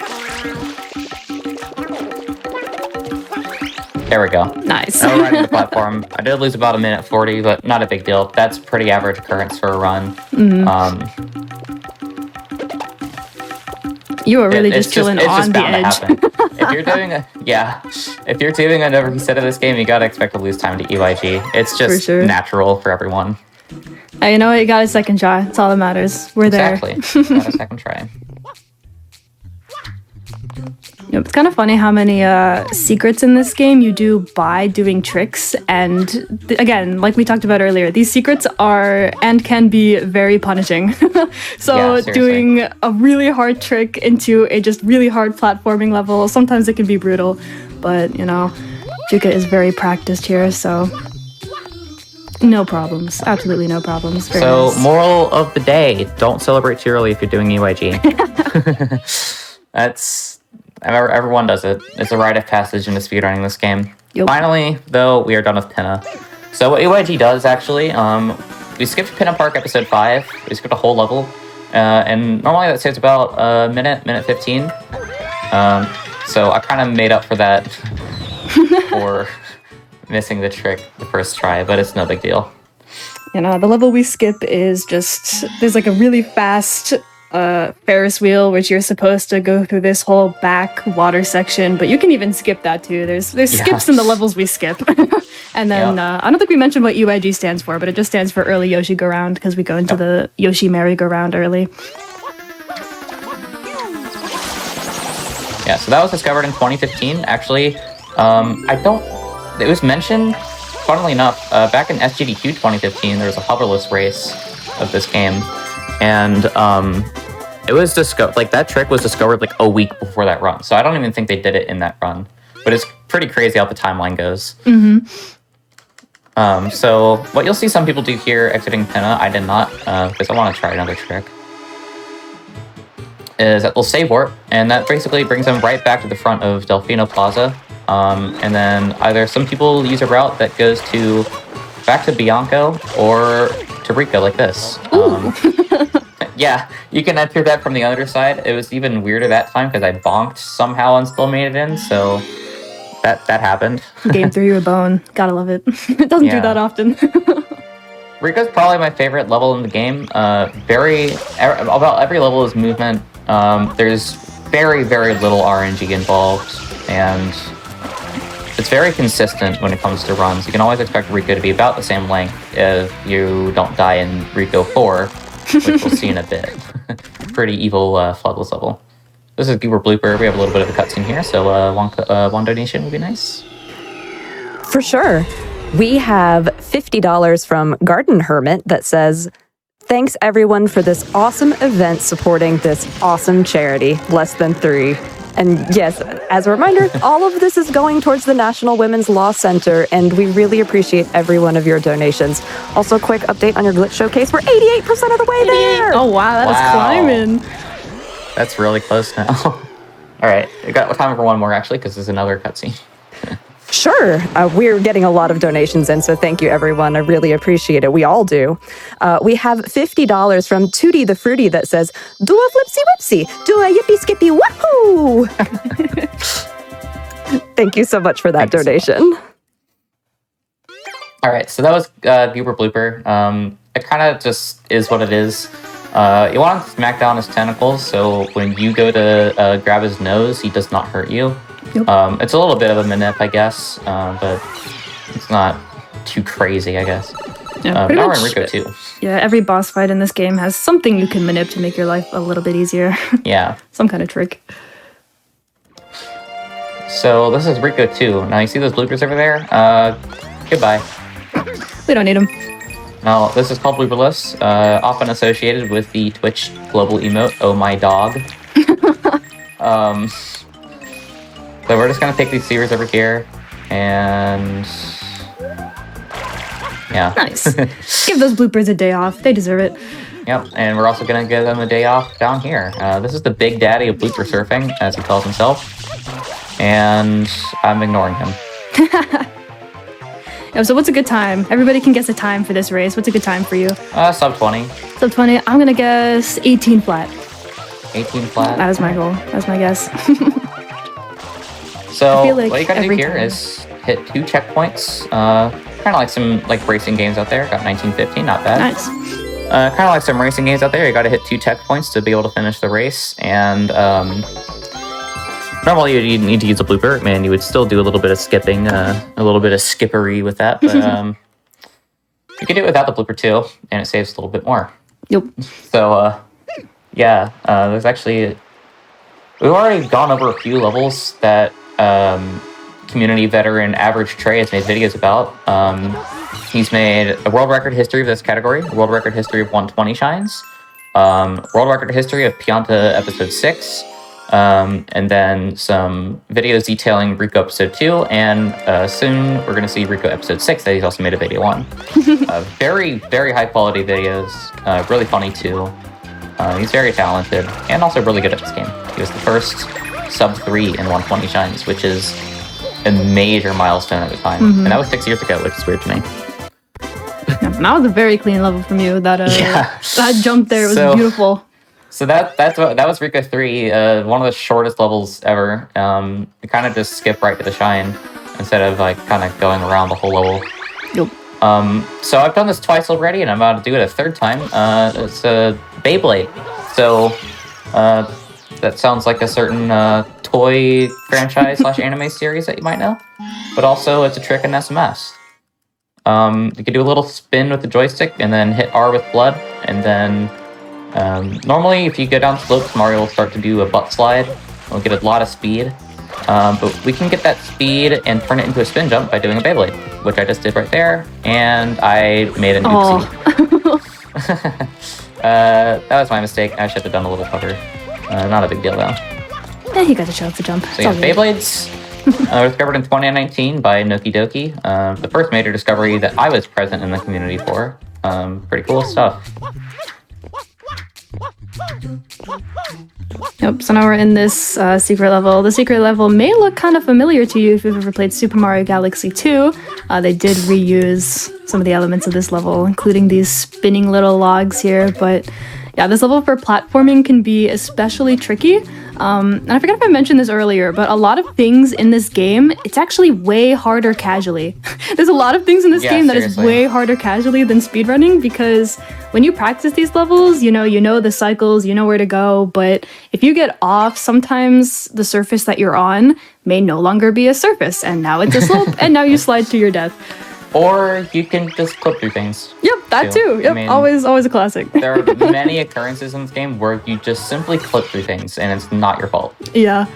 There we go. Nice. Now we're riding the platform. I did lose about 1:40, but not a big deal. That's pretty average occurrence for a run. You were really just chilling on the edge. If you're doing if you're doing a reset of this game, you gotta expect to lose time to EYG. It's just natural for everyone. You know what? You got a second try. That's all that matters. We're there. Exactly. Got a second try. Yep, it's kind of funny how many secrets in this game you do by doing tricks. And again, like we talked about earlier, these secrets are and can be very punishing. So doing a really hard trick into a just really hard platforming level, sometimes it can be brutal. But, you know, Juka is very practiced here, so no problems. Absolutely no problems. Very nice. Moral of the day, don't celebrate too early if you're doing EYG. Everyone does it. It's a rite of passage into speedrunning this game. Yep. Finally, though, we are done with Pinna. So what EYG does, actually, we skipped Pinna Park episode 5. We skipped a whole level. And normally that saves about a minute 15. So I kind of made up for that for missing the trick the first try, but it's no big deal. You know, the level we skip is just... There's like a really fast... Ferris wheel, which you're supposed to go through this whole back water section, but you can even skip that too. There's skips in the levels we skip. And then I don't think we mentioned what UIG stands for, but it just stands for early Yoshi go round because we go into the Yoshi merry-go-round early. Yeah, so that was discovered in 2015. Actually, it was mentioned, funnily enough, back in SGDQ 2015, there was a hoverless race of this game. And it was discovered, like, that trick was discovered like a week before that run. So I don't even think they did it in that run. But it's pretty crazy how the timeline goes. So what you'll see some people do here exiting Pinna, I did not, because I want to try another trick, is that they'll save warp, and that basically brings them right back to the front of Delfino Plaza. And then either some people use a route that goes back to Bianco or to Rico like this. Yeah, you can enter that from the other side. It was even weirder that time because I bonked somehow and still made it in, so that happened. Game through your bone. Gotta love it. It doesn't do that often. Rico's probably my favorite level in the game. About every level is movement. There's very, very little RNG involved, and it's very consistent when it comes to runs. You can always expect Rico to be about the same length if you don't die in Rico 4, which we'll see in a bit. Pretty evil Floodless level. This is a Goober blooper. We have a little bit of a cutscene here, so one donation would be nice. For sure. We have $50 from Garden Hermit that says, "Thanks everyone for this awesome event supporting this awesome charity, Less Than 3. And yes, as a reminder, all of this is going towards the National Women's Law Center, and we really appreciate every one of your donations. Also, quick update on your glitch showcase. We're 88% of the way there! Oh, wow, that is climbing. That's really close now. All right, we got time for one more, actually, because there's another cutscene. Sure. We're getting a lot of donations in, so thank you, everyone. I really appreciate it. We all do. We have $50 from Tootie the Fruity that says, do a flipsy whipsy, do a yippee skippy wahoo! Thank you so much for that donation. All right, so that was Goober Blooper. It kind of just is what it is. You want to smack down his tentacles, so when you go to grab his nose, he does not hurt you. Yep. It's a little bit of a manip, I guess, but it's not too crazy, I guess. Yeah, now we're in Rico 2. Yeah, every boss fight in this game has something you can manip to make your life a little bit easier. Yeah. Some kind of trick. So this is Rico 2. Now you see those bloopers over there? Goodbye. We don't need them. Now, this is called Blooperless, often associated with the Twitch global emote, oh my dog. So we're just going to take these series over here, and yeah. Nice. Give those bloopers a day off. They deserve it. Yep, and we're also going to give them a day off down here. This is the big daddy of blooper surfing, as he calls himself, and I'm ignoring him. So what's a good time? Everybody can guess a time for this race. What's a good time for you? Sub 20. Sub 20. I'm going to guess 18 flat. 18 flat? That is my goal. That's my guess. So like what you gotta do here is hit 2 checkpoints. Kind of like some racing games out there. Got 1915, not bad. Nice. Kind of like some racing games out there. You gotta hit 2 checkpoints to be able to finish the race. And normally you need to use a blooper. Man, you would still do a little bit of skipping, a little bit of skippery with that. But you can do it without the blooper too, and it saves a little bit more. Yep. So yeah, there's actually we've already gone over a few levels that community veteran Average Trey has made videos about. He's made a world record history of this category, a world record history of 120 shines, world record history of Pianta episode 6, and then some videos detailing Rico episode 2, and soon we're going to see Rico episode 6 that he's also made a video on. Very, very high quality videos, really funny too. He's very talented and also really good at this game. He was the first sub 3 in 120 shines, which is a major milestone at the time. And that was 6 years ago, which is weird to me. Yeah, that was a very clean level from you. That that jump there was beautiful. So that was Rico 3, one of the shortest levels ever. You kind of just skip right to the shine instead of kind of going around the whole level. Yep. So I've done this twice already, and I'm about to do it a third time. It's a Beyblade. So that sounds like a certain toy franchise / anime series that you might know. But also, it's a trick in SMS. You can do a little spin with the joystick and then hit R with blood. And then normally, if you go down slopes, Mario will start to do a butt slide. We'll get a lot of speed. But we can get that speed and turn it into a spin jump by doing a Beyblade, which I just did right there. And I made an oopsie. That was my mistake. I should have done a little hover. Not a big deal, though. Yeah, he got to show off the jump. So yeah, Beyblades were discovered in 2019 by Noki Doki. The first major discovery that I was present in the community for. Pretty cool stuff. Yep, so now we're in this secret level. The secret level may look kind of familiar to you if you've ever played Super Mario Galaxy 2. They did reuse some of the elements of this level, including these spinning little logs here, but yeah, this level for platforming can be especially tricky. And I forgot if I mentioned this earlier, but a lot of things in this game, it's actually way harder casually. There's a lot of things in this game that is way harder casually than speedrunning, because when you practice these levels, you know the cycles, you know where to go, but if you get off, sometimes the surface that you're on may no longer be a surface, and now it's a slope, and now you slide to your death. Or you can just clip through things. Yep, that too. Yep, I mean, always a classic. There are many occurrences in this game where you just simply clip through things, and it's not your fault. Yeah,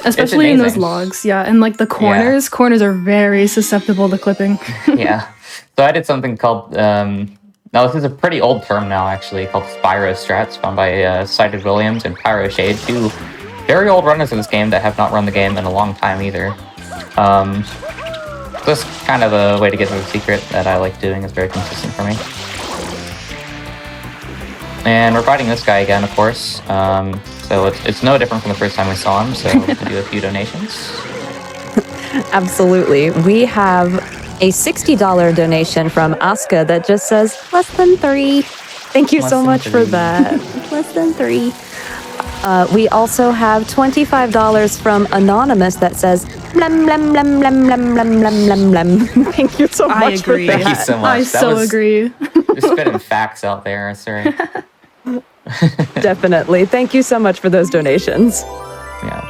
especially in those logs. Yeah, and the corners. Yeah. Corners are very susceptible to clipping. Yeah. So I did something called. Now this is a pretty old term now, actually, called Spyro Strats, found by Cited Williams and Pyro Shade, two very old runners in this game that have not run the game in a long time either. That's kind of a way to get to the secret that I like doing. It's very consistent for me. And we're fighting this guy again, of course. So it's no different from the first time we saw him, so we can do a few donations. Absolutely. We have a $60 donation from Aska that just says less than 3. Thank you Less so than much for 3. that. Less than 3. We also have $25 from Anonymous that says blem blem blem blem blem blem blem blem blem. Thank you so much for that. Thank you so much. I so agree. Just spitting facts out there, sorry. Definitely. Thank you so much for those donations. Yeah.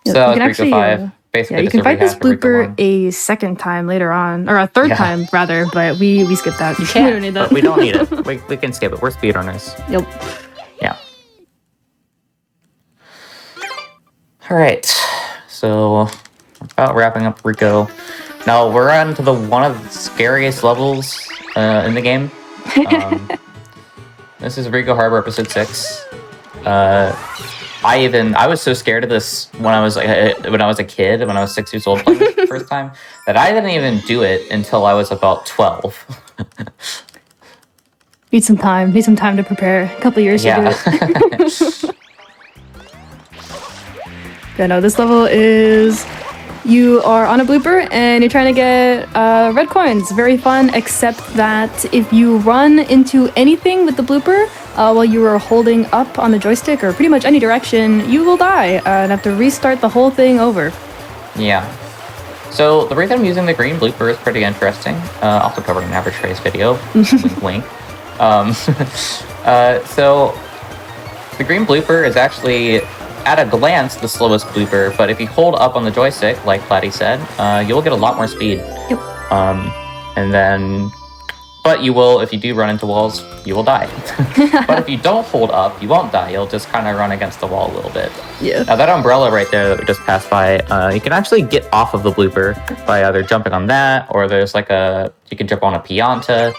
Yeah, So you can it's Rico actually, 5. Basically, Yeah, you just can a fight this rehash of Rico blooper 1. a second time later on, or a third Yeah. time rather, but we skipped that. You We can, don't need that. but we don't need it. We can skip it. We're speedrunners. Yep. Yeah. All right. So about wrapping up Rico. Now we're on to one of the scariest levels in the game. This is Rico Harbor episode 6. I was so scared of this when I was a kid, when I was 6 years old playing this for the first time, that I didn't even do it until I was about 12. Need some time to prepare. A couple years to do it. Yeah, no, this level is you are on a blooper and you're trying to get red coins. Very fun, except that if you run into anything with the blooper while you are holding up on the joystick or pretty much any direction, you will die and have to restart the whole thing over. Yeah. So the reason I'm using the green blooper is pretty interesting. Also covered in an average trace video. Wink, wink. So the green blooper is actually, at a glance, the slowest blooper, but if you hold up on the joystick, like Platty said, you'll get a lot more speed. Yep. But you will, if you do run into walls, you will die. But if you don't hold up, you won't die. You'll just kind of run against the wall a little bit. Yeah. Now that umbrella right there that we just passed by, you can actually get off of the blooper by either jumping on that, or there's you can jump on a pianta.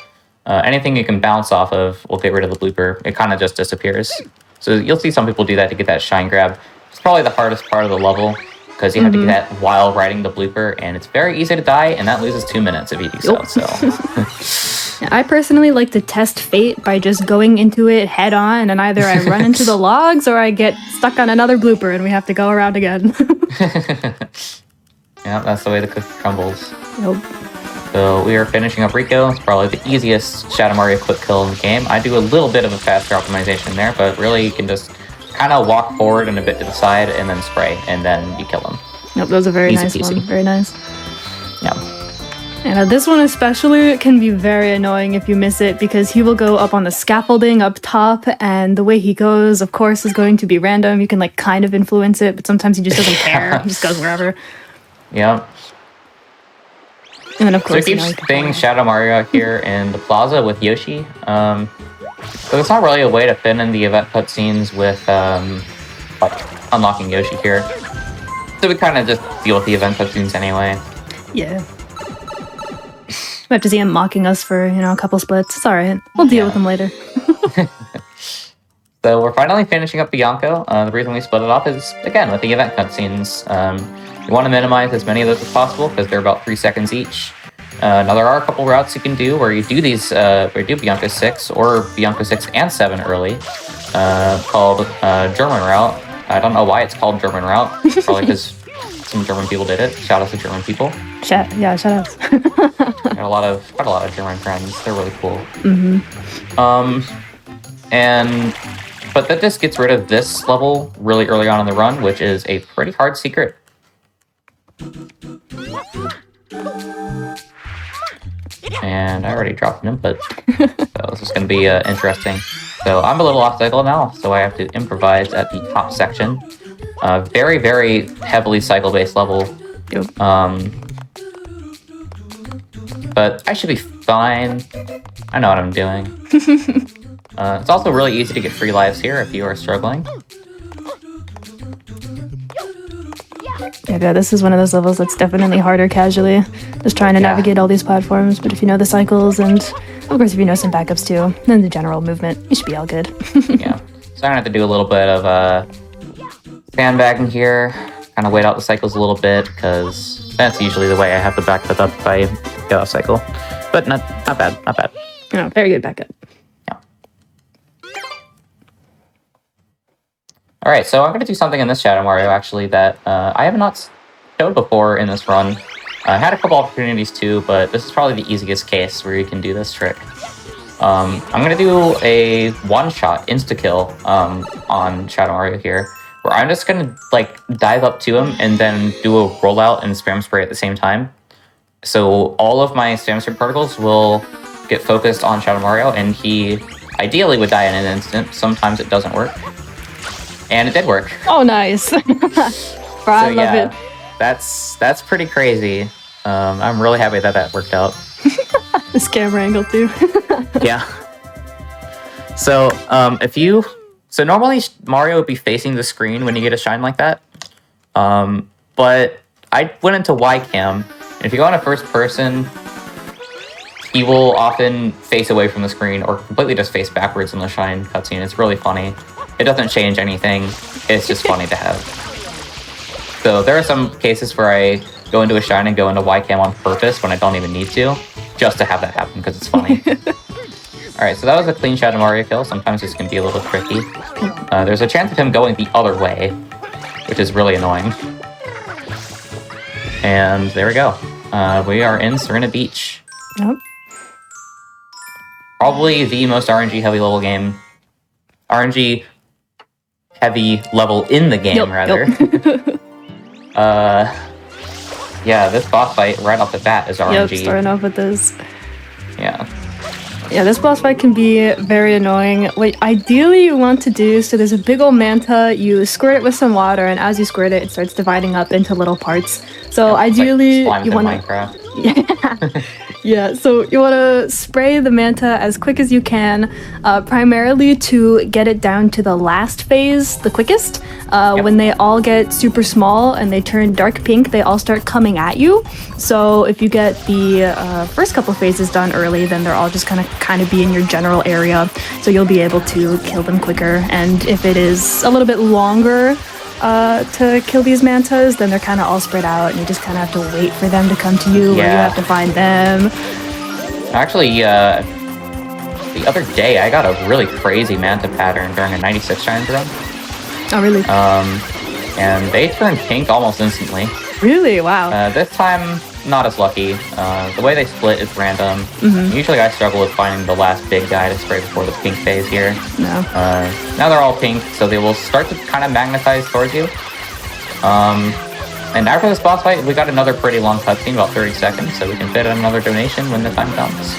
Anything you can bounce off of will get rid of the blooper. It kind of just disappears. So you'll see some people do that to get that shine grab. It's probably the hardest part of the level because you have to do that while riding the blooper, and it's very easy to die, and that loses 2 minutes if you do so. I personally like to test fate by just going into it head on, and either I run into the logs or I get stuck on another blooper and we have to go around again. Yeah, that's the way the cookie crumbles. Nope. So we are finishing up Rico. It's probably the easiest Shadow Mario quick kill in the game. I do a little bit of a faster optimization there, but really you can just kind of walk forward and a bit to the side and then spray, and then you kill him. Nope, that was a very Easy nice peasy. one. Very nice. Yeah. And this one especially can be very annoying if you miss it, because he will go up on the scaffolding up top, and the way he goes, of course, is going to be random. You can kind of influence it, but sometimes he just doesn't care. He just goes wherever. Yeah. And then of So course, we keep seeing Shadow Mario out here in the plaza with Yoshi. So it's not really a way to fit in the event cutscenes with unlocking Yoshi here. So we kind of just deal with the event cutscenes anyway. Yeah. We have to see him mocking us for, a couple splits. It's alright. We'll deal with him later. So we're finally finishing up Bianco. The reason we split it up is, again, with the event cutscenes. You want to minimize as many of those as possible because they're about 3 seconds each. Now there are a couple routes you can do where you do these, where you do Bianco 6 or Bianco 6 and 7 early, called German route. I don't know why it's called German route. Probably because some German people did it. Shout out to German people. Shout out. Got quite a lot of German friends. They're really cool. But that just gets rid of this level really early on in the run, which is a pretty hard secret. And I already dropped an input, so this is going to be interesting. So I'm a little off cycle now, so I have to improvise at the top section. Very, very heavily cycle-based level. Yep. But I should be fine. I know what I'm doing. It's also really easy to get free lives here if you are struggling. Yeah, this is one of those levels that's definitely harder casually. Just trying to navigate all these platforms, but if you know the cycles, and of course if you know some backups too, then the general movement, you should be all good. Yeah. So I'm going to have to do a little bit of sandbagging here. Kind of wait out the cycles a little bit, because that's usually the way I have to back that up if I get off cycle. But not bad, not bad. Very good backup. All right, so I'm going to do something in this Shadow Mario, actually, that I have not showed before in this run. I had a couple opportunities too, but this is probably the easiest case where you can do this trick. I'm going to do a one-shot insta-kill on Shadow Mario here, where I'm just going to like dive up to him and then do a rollout and spam spray at the same time. So all of my spam spray particles will get focused on Shadow Mario, and he ideally would die in an instant. Sometimes it doesn't work. And it did work. Oh, nice. I love it. That's pretty crazy. I'm really happy that worked out. This camera angle too. Yeah. So so normally Mario would be facing the screen when you get a shine like that. But I went into Y-cam, and if you go on a first person, he will often face away from the screen or completely just face backwards in the shine cutscene. It's really funny. It doesn't change anything. It's just funny to have. So there are some cases where I go into a shine and go into Y-cam on purpose when I don't even need to, just to have that happen because it's funny. Alright, so that was a clean Shadow Mario kill. Sometimes this can be a little tricky. There's a chance of him going the other way, which is really annoying. And there we go. We are in Serena Beach. Yep. Probably the most RNG heavy level game. RNG heavy level in the game, rather. Yeah, this boss fight right off the bat is RNG. Yep, starting off with this. Yeah. Yeah, this boss fight can be very annoying. What ideally you want to do, so there's a big old manta, you squirt it with some water, and as you squirt it, it starts dividing up into little parts. So ideally, like you want to... Minecraft. Yeah. Yeah, so you want to spray the manta as quick as you can, primarily to get it down to the last phase the quickest. When they all get super small and they turn dark pink, they all start coming at you. So if you get the first couple phases done early, then they're all just kind of be in your general area. So you'll be able to kill them quicker. And if it is a little bit longer to kill these mantas, then they're kind of all spread out, and you just kind of have to wait for them to come to you, or you have to find them. Actually, the other day I got a really crazy manta pattern during a 96 shines run. Oh, really? And they turned pink almost instantly. Really? Wow. This time, not as lucky. The way they split is random. Usually I struggle with finding the last big guy to spray before the pink phase here. No. Now they're all pink, so they will start to kind of magnetize towards you. And after this boss fight, we got another pretty long cutscene, about 30 seconds, so we can fit another donation when the time comes.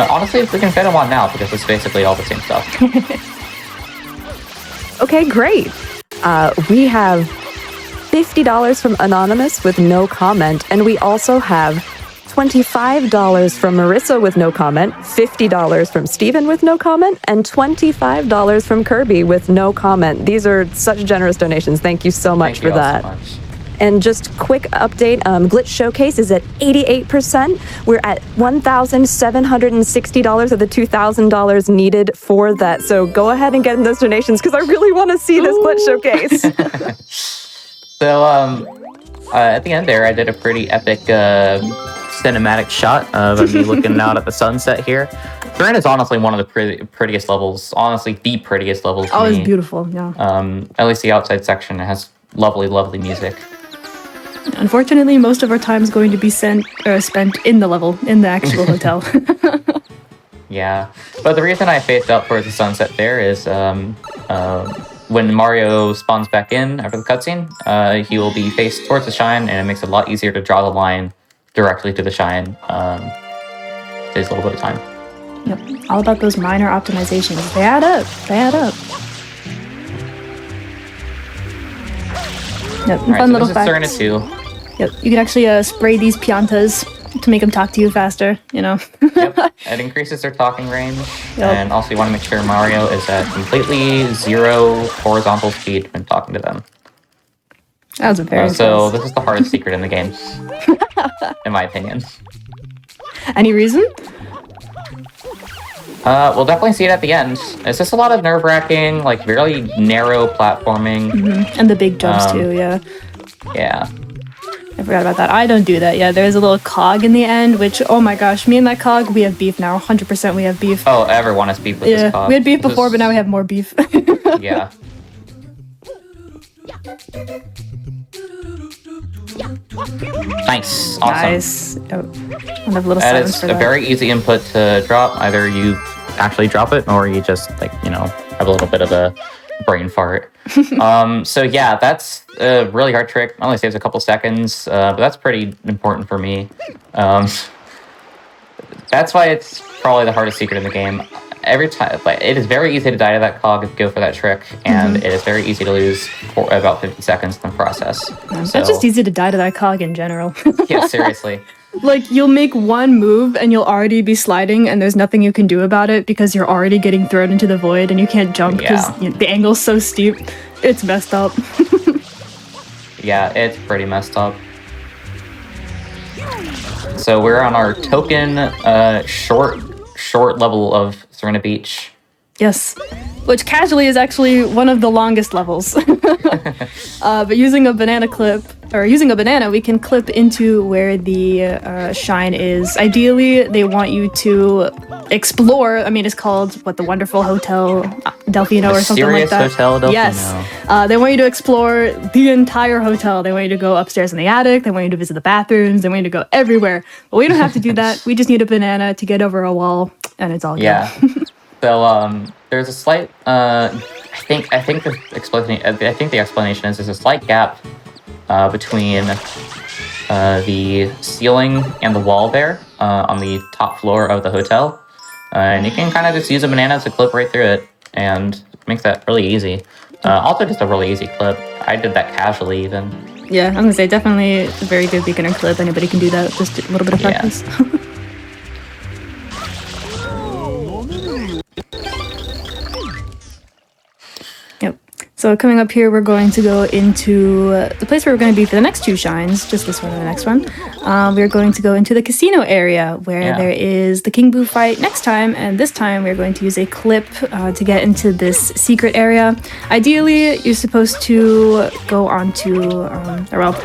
Honestly, we can fit them on now, because it's basically all the same stuff. Okay, great. We have $50 from Anonymous with no comment, and we also have $25 from Marissa with no comment, $50 from Steven with no comment, and $25 from Kirby with no comment. These are such generous donations. Thank you so much for that. So much. And just quick update, Glitch Showcase is at 88%. We're at $1,760 of the $2,000 needed for that. So go ahead and get in those donations, because I really want to see this Glitch Showcase. So, at the end there, I did a pretty epic cinematic shot of me looking out at the sunset here. Turin is honestly one of the prettiest levels, honestly the prettiest levels to me. Oh, it's beautiful, yeah. At least the outside section, it has lovely, lovely music. Unfortunately, most of our time is going to be spent in the level, in the actual hotel. Yeah, but the reason I faced out towards the sunset there is when Mario spawns back in after the cutscene, he will be faced towards the shine, and it makes it a lot easier to draw the line directly to the shine. Saves a little bit of time. Yep, all about those minor optimizations. They add up. They add up. Yep, All right, fun so little this is facts. Serena 2. Yep, you can actually spray these piantas to make them talk to you faster, you know. Yep, it increases their talking range, Yep. and also you want to make sure Mario is at completely 0 horizontal speed when talking to them. That was a very So this is the hardest secret in the game, in my opinion. Any reason? We'll definitely see it at the end. It's just a lot of nerve-wracking, like really narrow platforming. And the big jumps too, yeah. Yeah. I forgot about that. I don't do that. Yeah, there's a little cog in the end, which, oh my gosh, me and that cog, we have beef now. 100% we have beef. Oh, everyone has beef with this cog. We had beef before, but now we have more beef. Yeah. Nice. Awesome. Nice. Oh, I'll have a little That silence is for a that. very easy input to drop. Either you actually drop it, or you just have a little bit of a brain fart. So yeah, that's a really hard trick. Only saves a couple seconds, but that's pretty important for me. That's why it's probably the hardest secret in the game. Every time, it is very easy to die to that cog if you go for that trick, and it is very easy to lose for about 50 seconds in the process. It's just easy to die to that cog in general. Yeah, seriously. Like, you'll make one move and you'll already be sliding, and there's nothing you can do about it because you're already getting thrown into the void and you can't jump because the angle's so steep. It's messed up. Yeah, it's pretty messed up. So we're on our token short level of Serena Beach. Yes, which casually is actually one of the longest levels. But using a banana clip, or using a banana, we can clip into where the shine is. Ideally, they want you to explore. I mean, it's called, the Wonderful Hotel Delfino or something like that. Hotel Delfino. Yes. They want you to explore the entire hotel. They want you to go upstairs in the attic. They want you to visit the bathrooms. They want you to go everywhere. But we don't have to do that. We just need a banana to get over a wall, and it's all good. Yeah. So there's a slight. I think the explanation is there's a slight gap between the ceiling and the wall there on the top floor of the hotel, and you can kind of just use a banana to clip right through it, and it makes that really easy. Also, just a really easy clip. I did that casually even. Yeah, I'm gonna say definitely a very good beginner clip. Anybody can do that. Just a little bit of practice. Yep. So coming up here, we're going to go into the place where we're going to be for the next two shines, just this one and the next one. We're going to go into the casino area where there is the King Boo fight next time, and this time we're going to use a clip to get into this secret area. Ideally, you're supposed to go onto,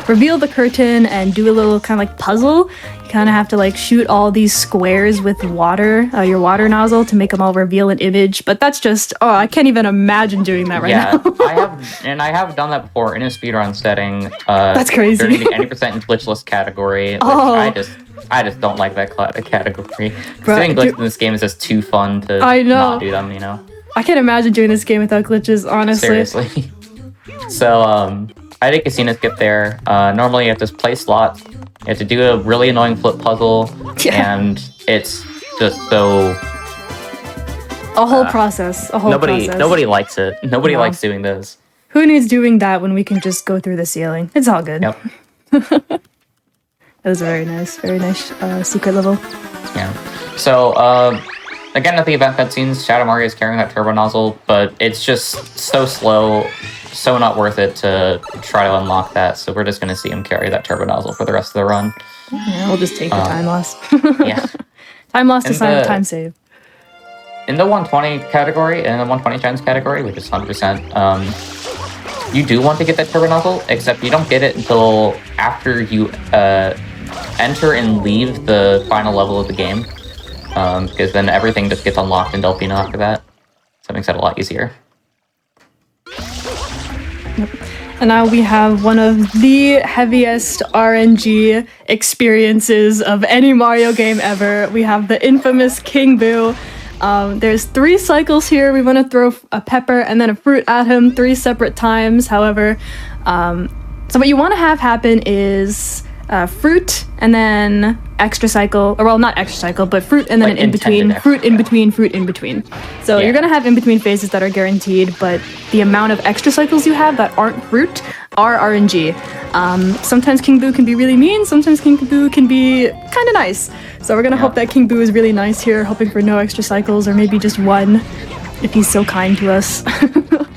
reveal the curtain and do a little kind of like puzzle. You kind of have to shoot all these squares with water, your water nozzle, to make them all reveal an image. But that's just, I can't even imagine doing that right now. I have done that before in a speedrun setting. That's crazy. During the 90% glitchless category, which I just don't like that category. Doing glitches in this game is just too fun to not do them, I can't imagine doing this game without glitches, honestly. Seriously. So, I did casino skip there. Normally you have to play slots. You have to do a really annoying flip puzzle, and it's just so... A whole process. Nobody likes it. Nobody likes doing those. Who needs doing that when we can just go through the ceiling? It's all good. Yep. That was a very nice secret level. Yeah. So, again, at the event cutscenes, Shadow Mario is carrying that turbo nozzle, but it's just so slow, so not worth it to try to unlock that. So we're just going to see him carry that turbo nozzle for the rest of the run. Yeah, we'll just take the time loss. Yeah. Time loss to time save. In the 120 category, in the 120 shines category, which is 100%, you do want to get that turbo nozzle, except you don't get it until after you enter and leave the final level of the game, because then everything just gets unlocked in Delfino after that. So it makes that a lot easier. Yep. And now we have one of the heaviest RNG experiences of any Mario game ever. We have the infamous King Boo. There's 3 cycles here. We want to throw a pepper and then a fruit at him 3 separate times. However, so what you want to have happen is fruit and then extra cycle, or well, not extra cycle, but fruit and then an in-between, fruit in between, fruit in between. So you're going to have in-between phases that are guaranteed, but the amount of extra cycles you have that aren't fruit are RNG. Sometimes King Boo can be really mean, sometimes King Boo can be kind of nice. So we're going to hope that King Boo is really nice here, hoping for no extra cycles, or maybe just 1, if he's so kind to us.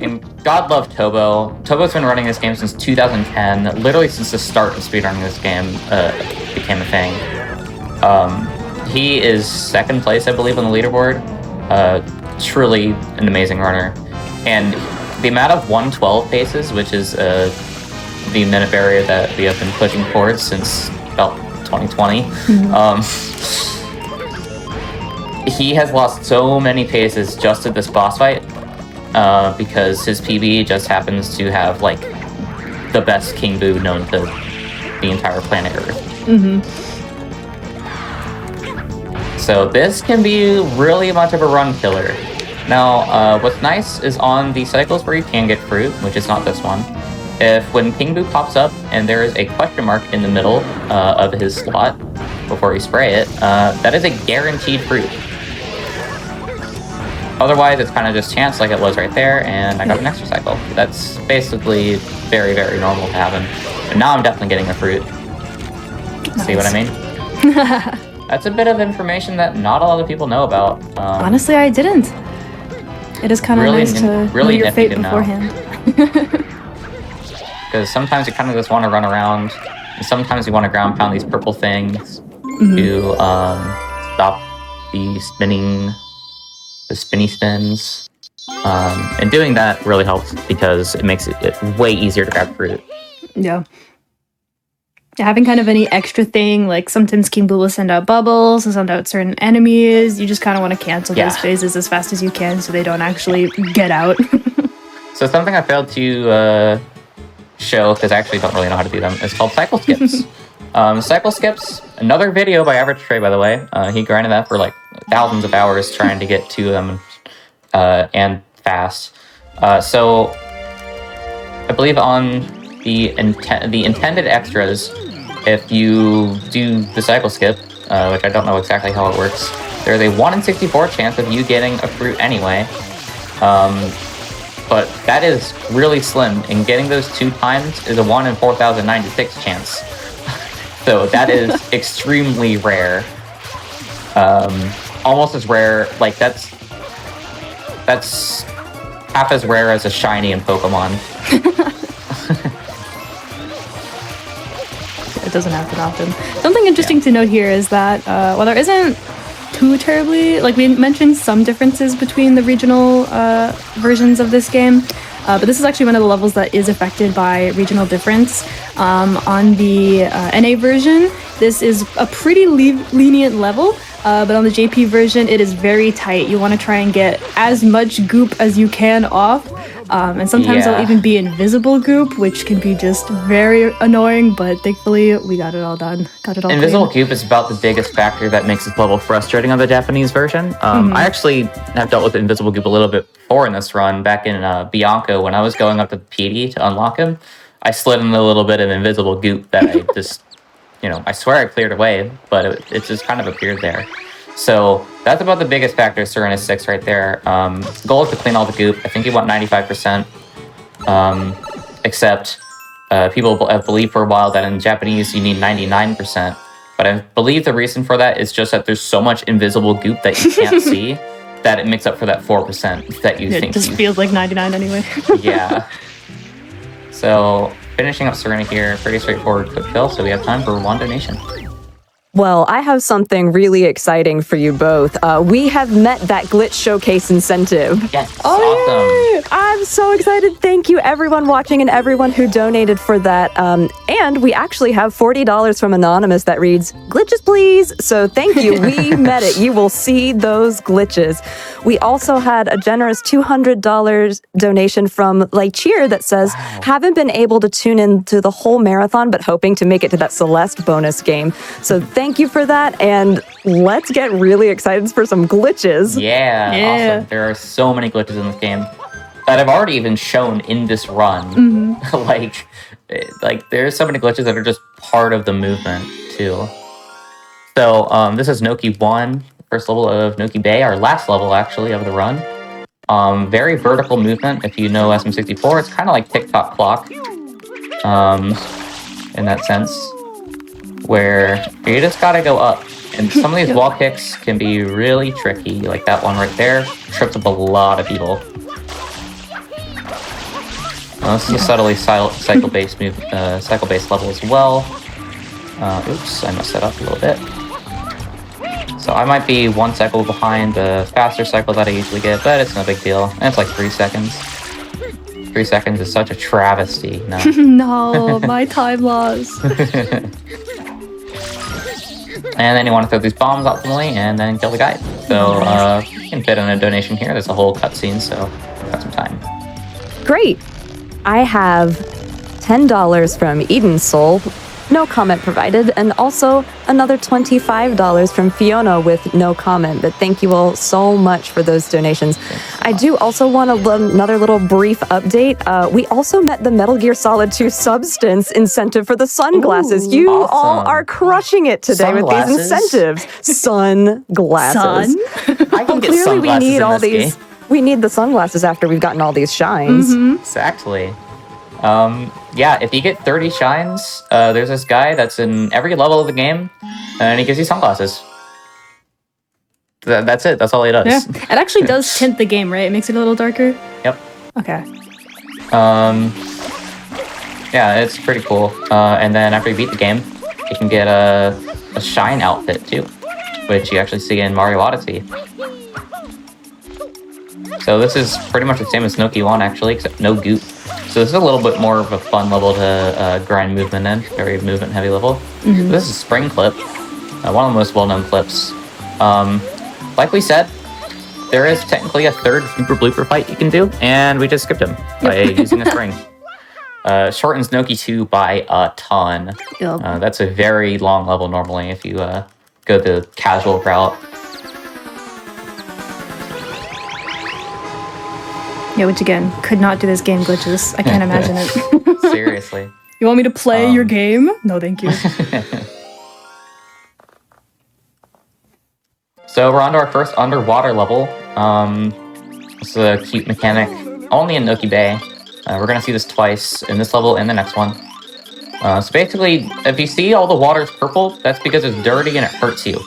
And God love Tobo. Tobo's been running this game since 2010, literally since the start of speedrunning this game became a thing. He is 2nd place, I believe, on the leaderboard. Truly an amazing runner. And the amount of 112 paces, which is the minute barrier that we have been pushing towards since about 2020, he has lost so many paces just at this boss fight, because his PB just happens to have the best King Boo known to the entire planet Earth. So this can be really much of a run killer. Now, what's nice is on the cycles where you can get fruit, which is not this one, if when King Boo pops up and there is a question mark in the middle of his slot before you spray it, that is a guaranteed fruit. Otherwise, it's kind of just chance like it was right there, and I got an extra cycle. That's basically very, very normal to happen. But now I'm definitely getting a fruit. Nice. See what I mean? That's a bit of information that not a lot of people know about. Honestly, I didn't. It is kind of really nice to know your fate beforehand. Because sometimes you kind of just want to run around, and sometimes you want to ground pound these purple things to stop the spinny spins. And doing that really helps because it makes it way easier to grab fruit. Yeah. Having kind of any extra thing, like sometimes King Boo will send out bubbles and send out certain enemies. You just kind of want to cancel those phases as fast as you can so they don't actually get out. So something I failed to show, because I actually don't really know how to do them, is called cycle skips. Cycle skips, another video by Average Trey, by the way. He grinded that for like thousands of hours trying to get to them and fast. So I believe on the intended extras, if you do the cycle skip, which I don't know exactly how it works, there's a 1 in 64 chance of you getting a fruit anyway. But that is really slim, and getting those 2 times is a 1 in 4,096 chance. So that is extremely rare. Almost as rare, like that's half as rare as a shiny in Pokemon. It doesn't happen often. Something interesting to note here is that while there isn't too terribly, like we mentioned some differences between the regional versions of this game, but this is actually one of the levels that is affected by regional difference. On the NA version, this is a pretty lenient level, but on the JP version, it is very tight. You want to try and get as much goop as you can off. And sometimes there'll even be invisible goop, which can be just very annoying, but thankfully we got it all done. Invisible goop is about the biggest factor that makes this level frustrating on the Japanese version. I actually have dealt with invisible goop a little bit before in this run, back in Bianco, when I was going up to PD to unlock him. I slid in a little bit of invisible goop that I just, I swear I cleared away, but it just kind of appeared there. So that's about the biggest factor, Serenus 6 right there. The goal is to clean all the goop. I think you want 95%, except people have believed for a while that in Japanese you need 99%. But I believe the reason for that is just that there's so much invisible goop that you can't see that it makes up for that 4% that you think. It just feels like 99 anyway. Yeah. So finishing up Serena here, pretty straightforward quick kill, so we have time for one donation. Well, I have something really exciting for you both. We have met that glitch showcase incentive. Yes, awesome. Yay! I'm so excited. Thank you, everyone watching and everyone who donated for that. And we actually have $40 from Anonymous that reads, "Glitches, please." So thank you. We met it. You will see those glitches. We also had a generous $200 donation from Lycheer that says, haven't been able to tune in to the whole marathon, but hoping to make it to that Celeste bonus game. So thank you for that, and let's get really excited for some glitches. Yeah, awesome. There are so many glitches in this game that I've already even shown in this run. like there's so many glitches that are just part of the movement too. So this is Noki 1, first level of Noki Bay, our last level actually of the run. Very vertical movement. If you know SM64, it's kind of like TikTok clock in that sense, where you just gotta go up. And some of these wall kicks can be really tricky, like that one right there. Trips up a lot of people. This is a subtly cycle-based level as well. Oops, I messed that up a little bit. So I might be 1 cycle behind the faster cycle that I usually get, but it's no big deal. And it's like 3 seconds. 3 seconds is such a travesty. No, no, my time loss. And then you want to throw these bombs optimally and then kill the guy. So you can fit in a donation here. There's a whole cutscene, so we've got some time. Great. I have $10 from Eden Soul, no comment provided, and also another $25 from Fiona with no comment. But thank you all so much for those donations. I do also want another little brief update. We also met the Metal Gear Solid 2 Substance incentive for the sunglasses. Ooh, you awesome. all are crushing it today with these incentives. Sunglasses. I can get Clearly, we sunglasses need in all this these. game. We need the sunglasses after we've gotten all these shines. Exactly. Yeah, if you get 30 shines, there's this guy that's in every level of the game, and he gives you sunglasses. That's it. That's all he does. Yeah, it actually does tint the game, right? It makes it a little darker. Yep. Okay. Yeah, it's pretty cool. And then after you beat the game, you can get a shine outfit too, which you actually see in Mario Odyssey. So this is pretty much the same as Noki 1 actually, except no goop. So this is a little bit more of a fun level to grind movement in, very movement heavy level. This is Spring Clip, one of the most well-known clips. Like we said, there is technically a third Super Blooper fight you can do, and we just skipped him by using a spring. Shortens Noki 2 by a ton. Yep. That's a very long level normally if you go the casual route. Yeah, which again, could not do this game glitches. I can't imagine it. Seriously. You want me to play your game? No, thank you. So we're on to our first underwater level. This is a cute mechanic, only in Noki Bay. We're gonna see this twice, in this level and the next one. So basically, if you see all the water's purple, that's because it's dirty and it hurts you.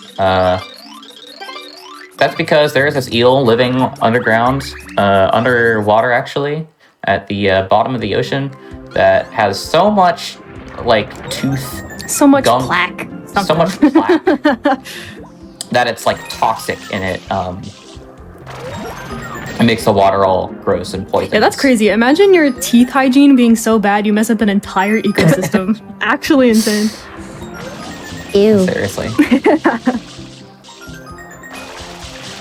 That's because there is this eel living underground, underwater actually, at the bottom of the ocean, that has so much, like, tooth... So much gum, plaque. so much plaque, that it's, like, toxic in it. It makes the water all gross and poisonous. Yeah, that's crazy. Imagine your teeth hygiene being so bad you mess up an entire ecosystem. Actually insane. Ew. Seriously.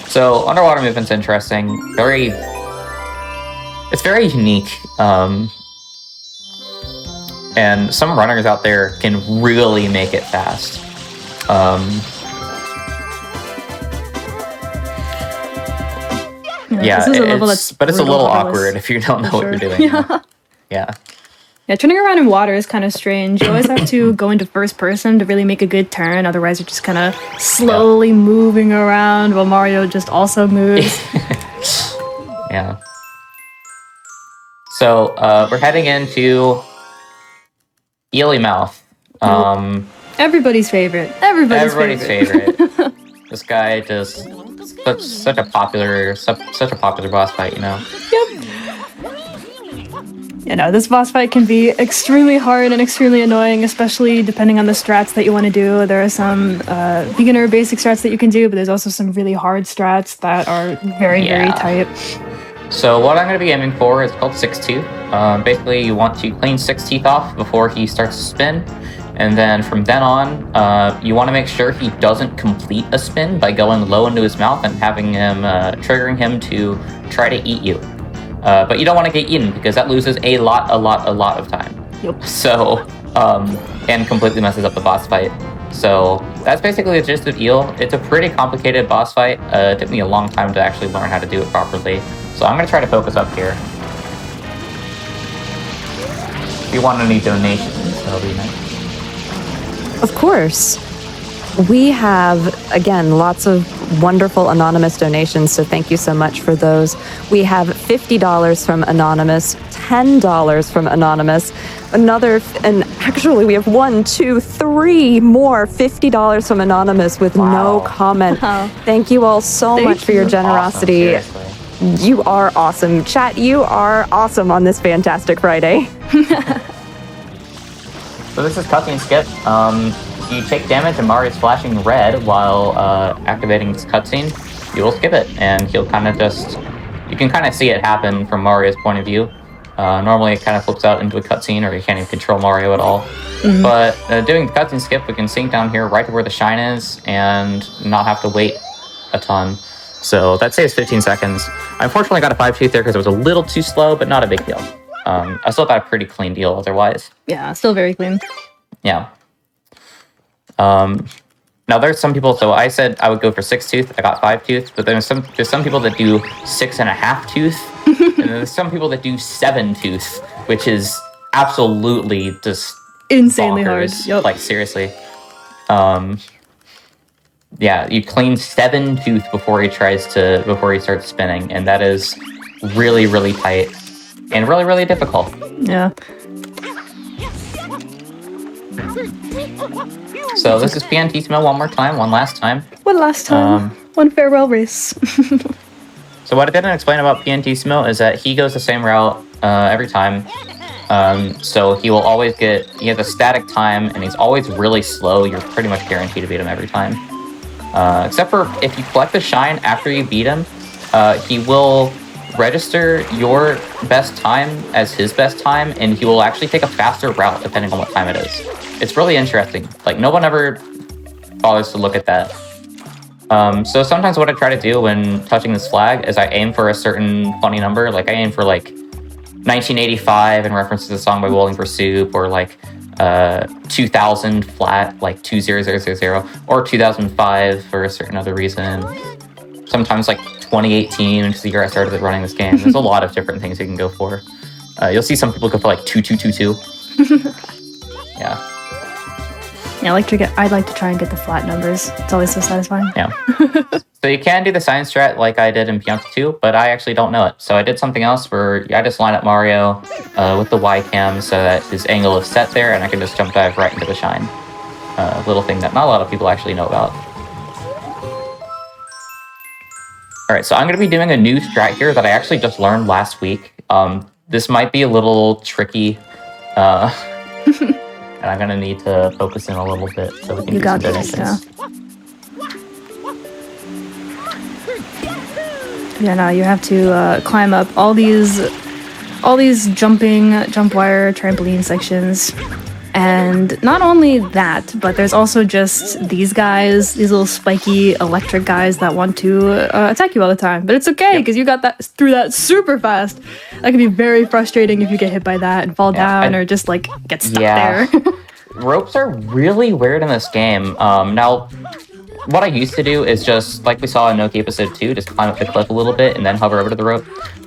So, underwater movement's interesting. It's very unique. And some runners out there can really make it fast. Yeah, this is a level that's but it's a brutal little otherwise. awkward if you don't know what Sure. you're doing. Yeah. Yeah, turning around in water is kind of strange. You always have to go into first person to really make a good turn. Otherwise, you're just kind of slowly moving around while Mario just also moves. Yeah. So, we're heading into Eely Mouth. Everybody's favorite. Everybody's favorite. This guy does such a popular boss fight, you know. Yep. You know, this boss fight can be extremely hard and extremely annoying, especially depending on the strats that you want to do. There are some beginner basic strats that you can do, but there's also some really hard strats that are very tight. So what I'm going to be aiming for is called 6 Tooth. Basically, you want to clean 6 teeth off before he starts to spin. And then from then on, you want to make sure he doesn't complete a spin by going low into his mouth and having him, triggering him to try to eat you. But you don't want to get eaten because that loses a lot of time. Yep. So, and completely messes up the boss fight. So that's basically the gist of Eel. It's a pretty complicated boss fight. It took me a long time to actually learn how to do it properly. So I'm going to try to focus up here. If you want any donations, that'll be nice. Of course. We have, again, lots of wonderful anonymous donations, so thank you so much for those. We have $50 from Anonymous, $10 from Anonymous, and actually we have 1, 2, 3 more $50 from Anonymous with no comment. Wow. Thank you all so much for your generosity. Awesome, You are awesome. Chat, you are awesome on this fantastic Friday. So this is cutscene skip. You take damage and Mario's flashing red while activating this cutscene. You will skip it, and he'll kind of you can kind of see it happen from Mario's point of view. Normally it kind of flips out into a cutscene, or you can't even control Mario at all. Mm-hmm. But doing the cutscene skip, we can sync down here right to where the shine is, and not have to wait a ton. So that saves 15 seconds. I unfortunately got a 5 tooth there because it was a little too slow, but not a big deal. I still got a pretty clean deal otherwise. Yeah, still very clean. Yeah. Now there's some people. So I said I would go for 6 tooth. I got 5 tooth, but there's some people that do 6.5 tooth, and then there's some people that do 7 tooth, which is absolutely just insanely bonkers. hard. Yep. Like seriously. Yeah, you clean 7 tooth before he starts spinning, and that is really, really tight and really, really difficult. Yeah. So this is Piantissimo one last time. One last time. One farewell race. So what I didn't explain about Piantissimo is that he goes the same route every time. So he has a static time, and he's always really slow. You're pretty much guaranteed to beat him every time. Except for if you collect the shine after you beat him, he will register your best time as his best time, and he will actually take a faster route depending on what time it is. It's really interesting. Like, no one ever bothers to look at that. So sometimes what I try to do when touching this flag is I aim for a certain funny number. Like, I aim for, like, 1985 in reference to the song by Bowling for Soup, or, like, 2000 flat, like 20000, or 2005 for a certain other reason. Sometimes, like, 2018, which is the year I started running this game. There's a lot of different things you can go for. You'll see some people go for, like, 2222. Yeah. Yeah, I'd like to try and get the flat numbers. It's always so satisfying. Yeah. So you can do the science strat like I did in Pianta 2, but I actually don't know it. So I did something else where I just line up Mario with the Y cam so that his angle is set there, and I can just jump dive right into the shine. Little thing that not a lot of people actually know about. All right, so I'm going to be doing a new strat here that I actually just learned last week. This might be a little tricky. And I'm going to need to focus in a little bit so we can do some donations. Yeah, no, you have to climb up all these jump wire trampoline sections. And not only that, but there's also just these guys, these little spiky electric guys that want to attack you all the time. But it's okay, because you got through that super fast. That can be very frustrating if you get hit by that and fall down, or just like get stuck there. Ropes are really weird in this game. Now, what I used to do is just, like we saw in Noki episode 2, just climb up the cliff a little bit and then hover over to the rope.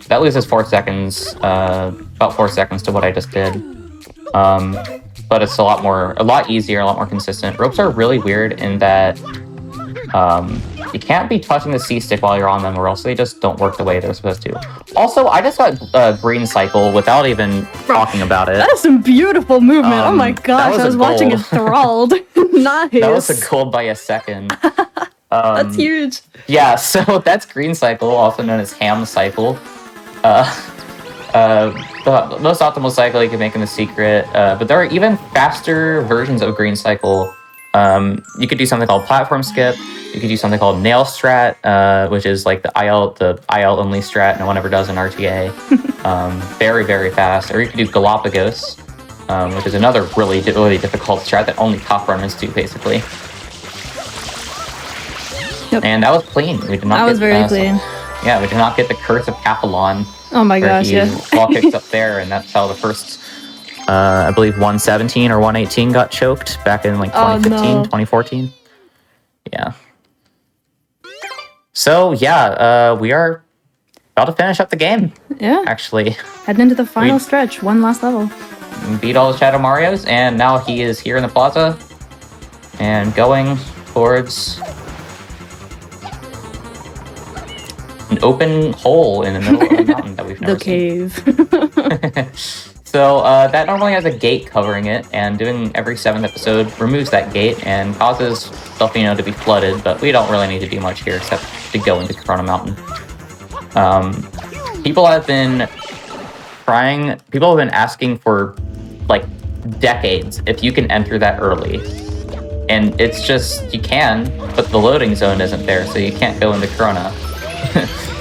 That loses 4 seconds, about 4 seconds to what I just did. But it's a lot easier, a lot more consistent. Ropes are really weird in that you can't be touching the C-stick while you're on them, or else they just don't work the way they're supposed to. Also, I just got green cycle without even talking about it. That is some beautiful movement. Oh my gosh, I was watching enthralled. Nice. That was a gold by a second. That's huge. Yeah, so that's green cycle, also known as ham cycle. The most optimal cycle you can make in the secret, but there are even faster versions of green cycle. You could do something called platform skip. You could do something called nail strat, which is like the IL only strat no one ever does in RTA. Very, very fast. Or you could do Galapagos, which is another really, really difficult strat that only top runners do, basically. Yep. And that was clean. We did not. That was very clean. Yeah, we did not get the curse of Capelon. Oh my gosh, yeah. Wall kicks up there, and that's how the first, I believe 117 or 118 got choked back in like 2015, 2014. Yeah. So, yeah, we are about to finish up the game. Yeah. Actually. Heading into the final stretch, one last level. Beat all the Shadow Marios, and now he is here in the plaza and going towards an open hole in the middle of a mountain that we've never seen. The cave. So that normally has a gate covering it, and doing every 7th episode removes that gate and causes Delfino to be flooded, but we don't really need to do much here except to go into Corona Mountain. People have been asking for like decades if you can enter that early. And it's just, you can, but the loading zone isn't there, so you can't go into Corona.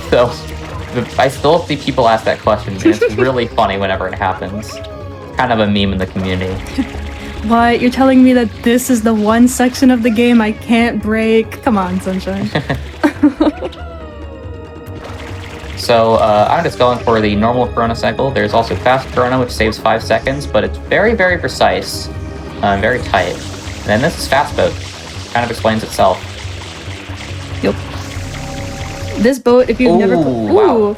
So I still see people ask that question, and it's really funny whenever it happens. Kind of a meme in the community. What? You're telling me that this is the one section of the game I can't break? Come on, Sunshine. So I'm just going for the normal Corona cycle. There's also fast Corona, which saves 5 seconds, but it's very, very precise, very tight. And then this is fast boat. Kind of explains itself. Yep. This boat, if you've never... Wow.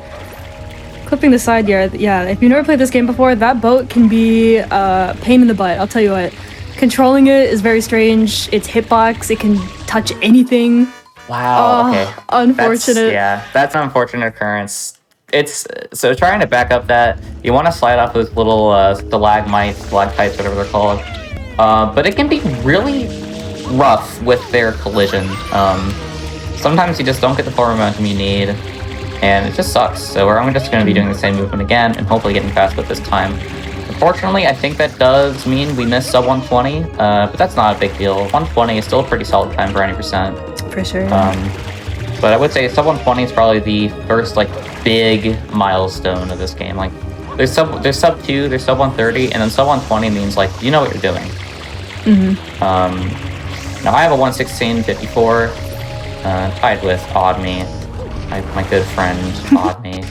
Clipping the side yard, yeah, if you've never played this game before, that boat can be a pain in the butt, I'll tell you what. Controlling it is very strange. It's hitbox, it can touch anything. Wow, okay. Unfortunate. That's an unfortunate occurrence. It's so trying to back up that, you want to slide off those little stalagmites, whatever they're called. But it can be really rough with their collision. Sometimes you just don't get the full momentum you need, and it just sucks. So I'm just going to be doing the same movement again, and hopefully getting fast with this time. Unfortunately, I think that does mean we missed sub 120, but that's not a big deal. 120 is still a pretty solid time for any percent. For sure. But I would say sub 120 is probably the first like big milestone of this game. Like there's sub 2, there's sub 130, and then sub 120 means like you know what you're doing. Now I have a 116.54, tied with Oddme, my good friend Oddme.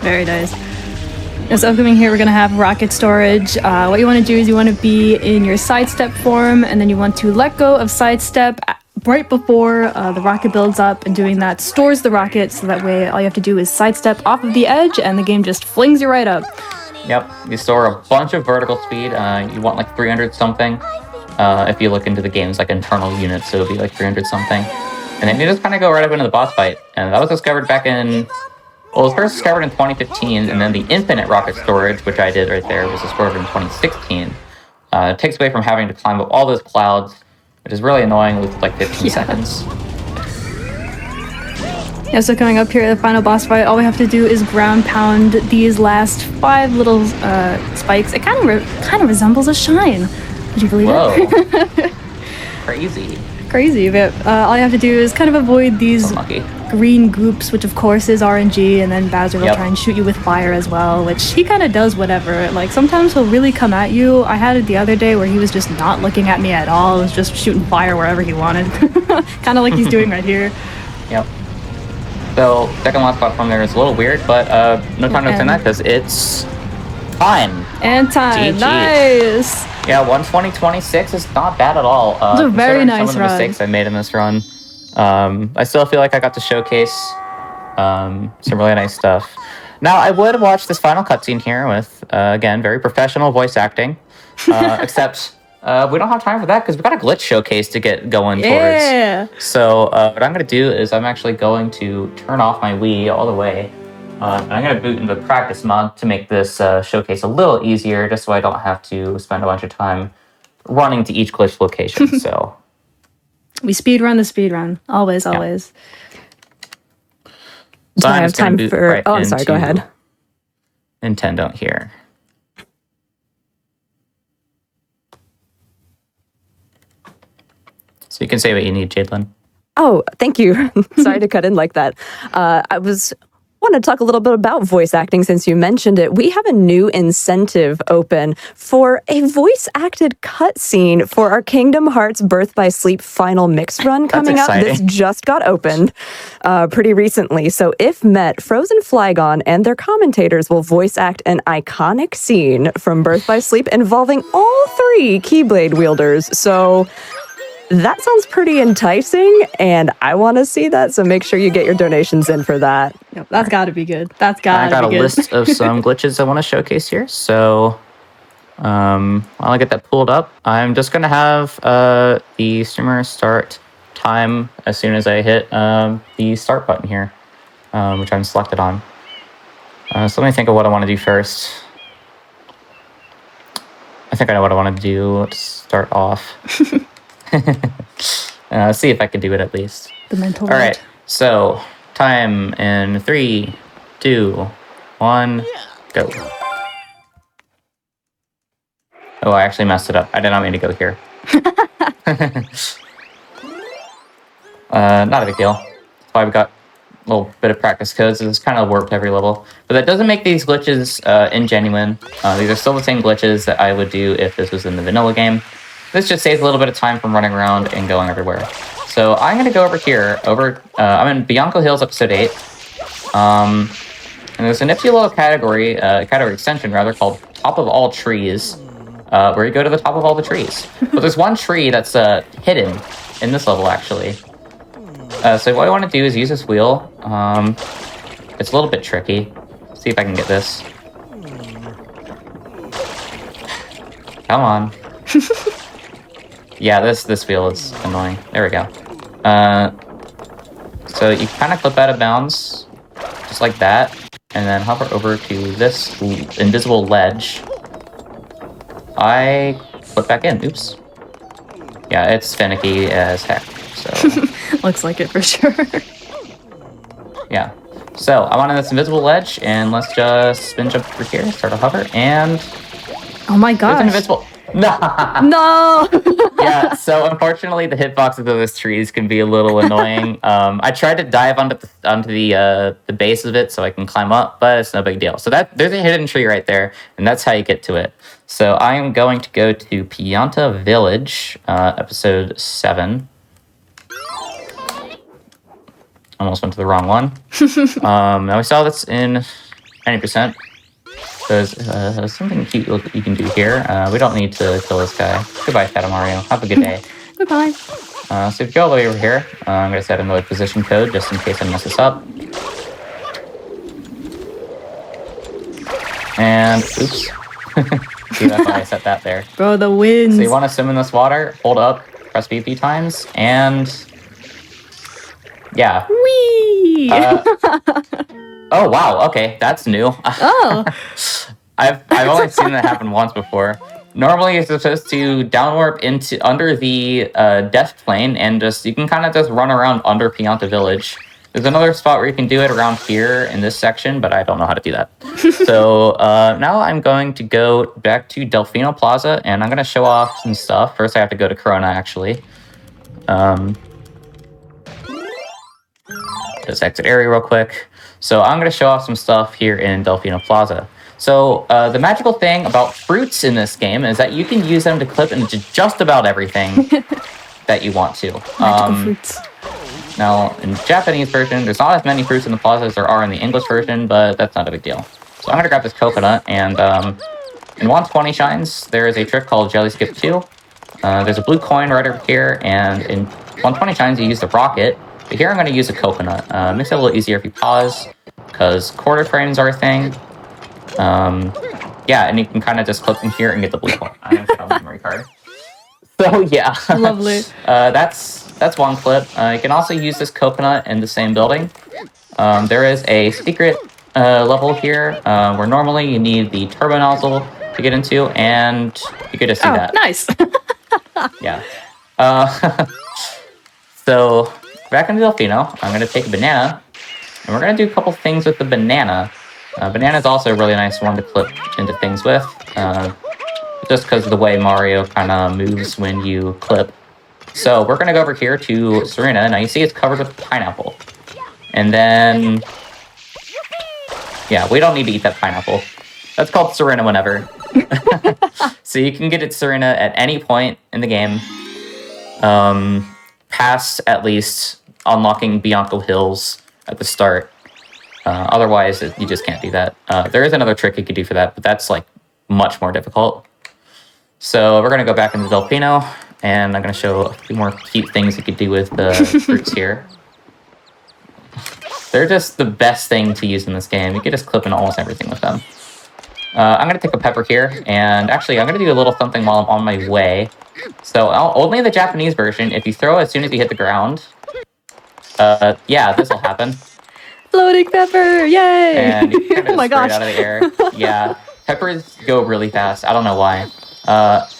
Very nice. So upcoming here, we're going to have rocket storage. What you want to do is you want to be in your sidestep form, and then you want to let go of sidestep right before the rocket builds up, and doing that stores the rocket, so that way all you have to do is sidestep off of the edge, and the game just flings you right up. Yep, you store a bunch of vertical speed. You want like 300 something. If you look into the game's like internal units, so it'll be like 300 something. And then you just kind of go right up into the boss fight. And that was discovered back in... Well, it was first discovered in 2015, and then the infinite rocket storage, which I did right there, was discovered in 2016. It takes away from having to climb up all those clouds, which is really annoying with like 15 seconds. Yeah, so coming up here, the final boss fight, all we have to do is ground pound these last 5 little spikes. It kind of resembles a shine. Would you believe it? Crazy. Crazy, but all you have to do is kind of avoid these green goops, which of course is RNG, and then Bowser will try and shoot you with fire as well, which he kind of does whatever. Like, sometimes he'll really come at you. I had it the other day where he was just not looking at me at all. He was just shooting fire wherever he wanted. Kind of like he's doing right here. Yep. So, second last platform there is a little weird, but no time to extend that because it's time. And time. GG. Nice. Yeah, 120.26 is not bad at all. It's a very nice some of the run. mistakes I made in this run. I still feel like I got to showcase some really nice stuff. Now, I would watch this final cutscene here with, again, very professional voice acting. Except we don't have time for that because we've got a glitch showcase to get going towards. So what I'm going to do is I'm actually going to turn off my Wii all the way. I'm going to boot into practice mode to make this showcase a little easier, just so I don't have to spend a bunch of time running to each glitch location. So we speedrun the speedrun. Always, always. So I have time for... Right I'm sorry, go ahead. Nintendo here. So you can say what you need, Jaidlyn. Oh, thank you. Sorry to cut in like that. I want to talk a little bit about voice acting since you mentioned it. We have a new incentive open for a voice-acted cutscene for our Kingdom Hearts Birth by Sleep final mix run coming up. This just got opened pretty recently. So if met, Frozen Flygon and their commentators will voice act an iconic scene from Birth by Sleep involving all 3 Keyblade wielders. So that sounds pretty enticing, and I want to see that, so make sure you get your donations in for that. Yep, that's got to be good. That's got to be good. I got a list of some glitches I want to showcase here, so while I get that pulled up, I'm just going to have the streamer start time as soon as I hit the start button here, which I'm selected on. So let me think of what I want to do first. I think I know what I want to do. Let's start off. See if I can do it at least. The mental. All right, so time in 3, 2, 1, go. Oh, I actually messed it up. I did not mean to go here. Not a big deal. That's why we got a little bit of practice codes. It's kind of warped every level. But that doesn't make these glitches ingenuine. These are still the same glitches that I would do if this was in the vanilla game. This just saves a little bit of time from running around and going everywhere. So I'm going to go over here. I'm in Bianco Hills episode 8. And there's a nifty little category extension rather, called Top of All Trees, where you go to the top of all the trees. But there's one tree that's hidden in this level, actually. So what I want to do is use this wheel. It's a little bit tricky. See if I can get this. Come on. Yeah, this wheel is annoying. There we go. So you kind of clip out of bounds, just like that, and then hover over to this invisible ledge. I flip back in. Oops. Yeah, it's finicky as heck. So looks like it for sure. Yeah. So I'm on this invisible ledge, and let's just spin jump over here, start to hover, and oh my gosh, it's invisible. No. No. Yeah. So unfortunately, the hitboxes of those trees can be a little annoying. I tried to dive onto the base of it so I can climb up, but it's no big deal. So there's a hidden tree right there, and that's how you get to it. So I am going to go to Pianta Village, episode 7. Almost went to the wrong one. Now we saw this in 90%. There's something cute you can do here. We don't need to kill this guy. Goodbye, Shadow Mario. Have a good day. Goodbye. So if you go all the way over here, I'm going to set another position code just in case I mess this up. And, oops. See, that's why I set that there. Bro, the wind. So you want to swim in this water, hold up, press B a few times, and yeah. Whee! Oh wow, okay, that's new. Oh. I've only seen that happen once before. Normally you're supposed to downwarp into under the death plane, and you can kind of just run around under Pianta Village. There's another spot where you can do it around here in this section, but I don't know how to do that. So now I'm going to go back to Delfino Plaza, and I'm going to show off some stuff. First I have to go to Corona, actually. Just exit area real quick. So I'm going to show off some stuff here in Delfino Plaza. So the magical thing about fruits in this game is that you can use them to clip into just about everything that you want to. Magical fruits. Now, in the Japanese version, there's not as many fruits in the plaza as there are in the English version, but that's not a big deal. So I'm going to grab this coconut, and in 120 shines, there is a trick called Jelly Skip 2. There's a blue coin right over here, and in 120 shines, you use the rocket. But here I'm going to use a coconut. Makes it a little easier if you pause, because quarter frames are a thing. Yeah, and you can kind of just click in here and get the blue coin. I'm going to put on memory card. So yeah. Lovely. That's one clip. You can also use this coconut in the same building. There is a secret level here where normally you need the turbo nozzle to get into, and you could just see that. Nice. Yeah. So back into Delfino, I'm going to take a banana, and we're going to do a couple things with the banana. Banana is also a really nice one to clip into things with, just because of the way Mario kind of moves when you clip. So we're going to go over here to Serena. Now you see it's covered with pineapple. And then, yeah, we don't need to eat that pineapple. That's called Serena whenever. So you can get it Serena at any point in the game. Past at least unlocking Bianco Hills at the start. Otherwise, you just can't do that. There is another trick you could do for that, but that's like much more difficult. So we're going to go back into Delfino, and I'm going to show a few more cute things you could do with the fruits here. They're just the best thing to use in this game. You can just clip in almost everything with them. I'm going to take a pepper here, and actually I'm going to do a little something while I'm on my way. So only in the Japanese version, if you throw it as soon as you hit the ground, yeah, this will happen. Floating pepper, yay! And you kind of oh my spray gosh. it out of the air. Yeah, peppers go really fast. I don't know why.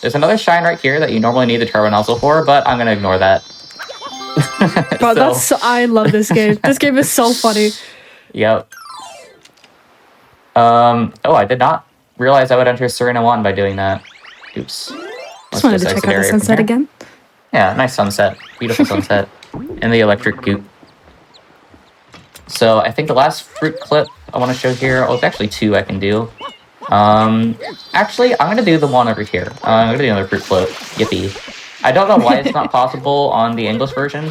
There's another shine right here that you normally need the turbo nozzle for, but I'm going to ignore that. Bro, I love this game. This game is so funny. Yep. Oh, I did not realize I would enter Serena 1 by doing that. Oops. Just wanted to check out the sunset again. Yeah, nice sunset. Beautiful sunset. And the electric goop. So I think the last fruit clip I want to show here, oh, it's actually 2 I can do. Actually, I'm going to do the one over here. I'm going to do another fruit clip. Yippee. I don't know why it's not possible on the English version, or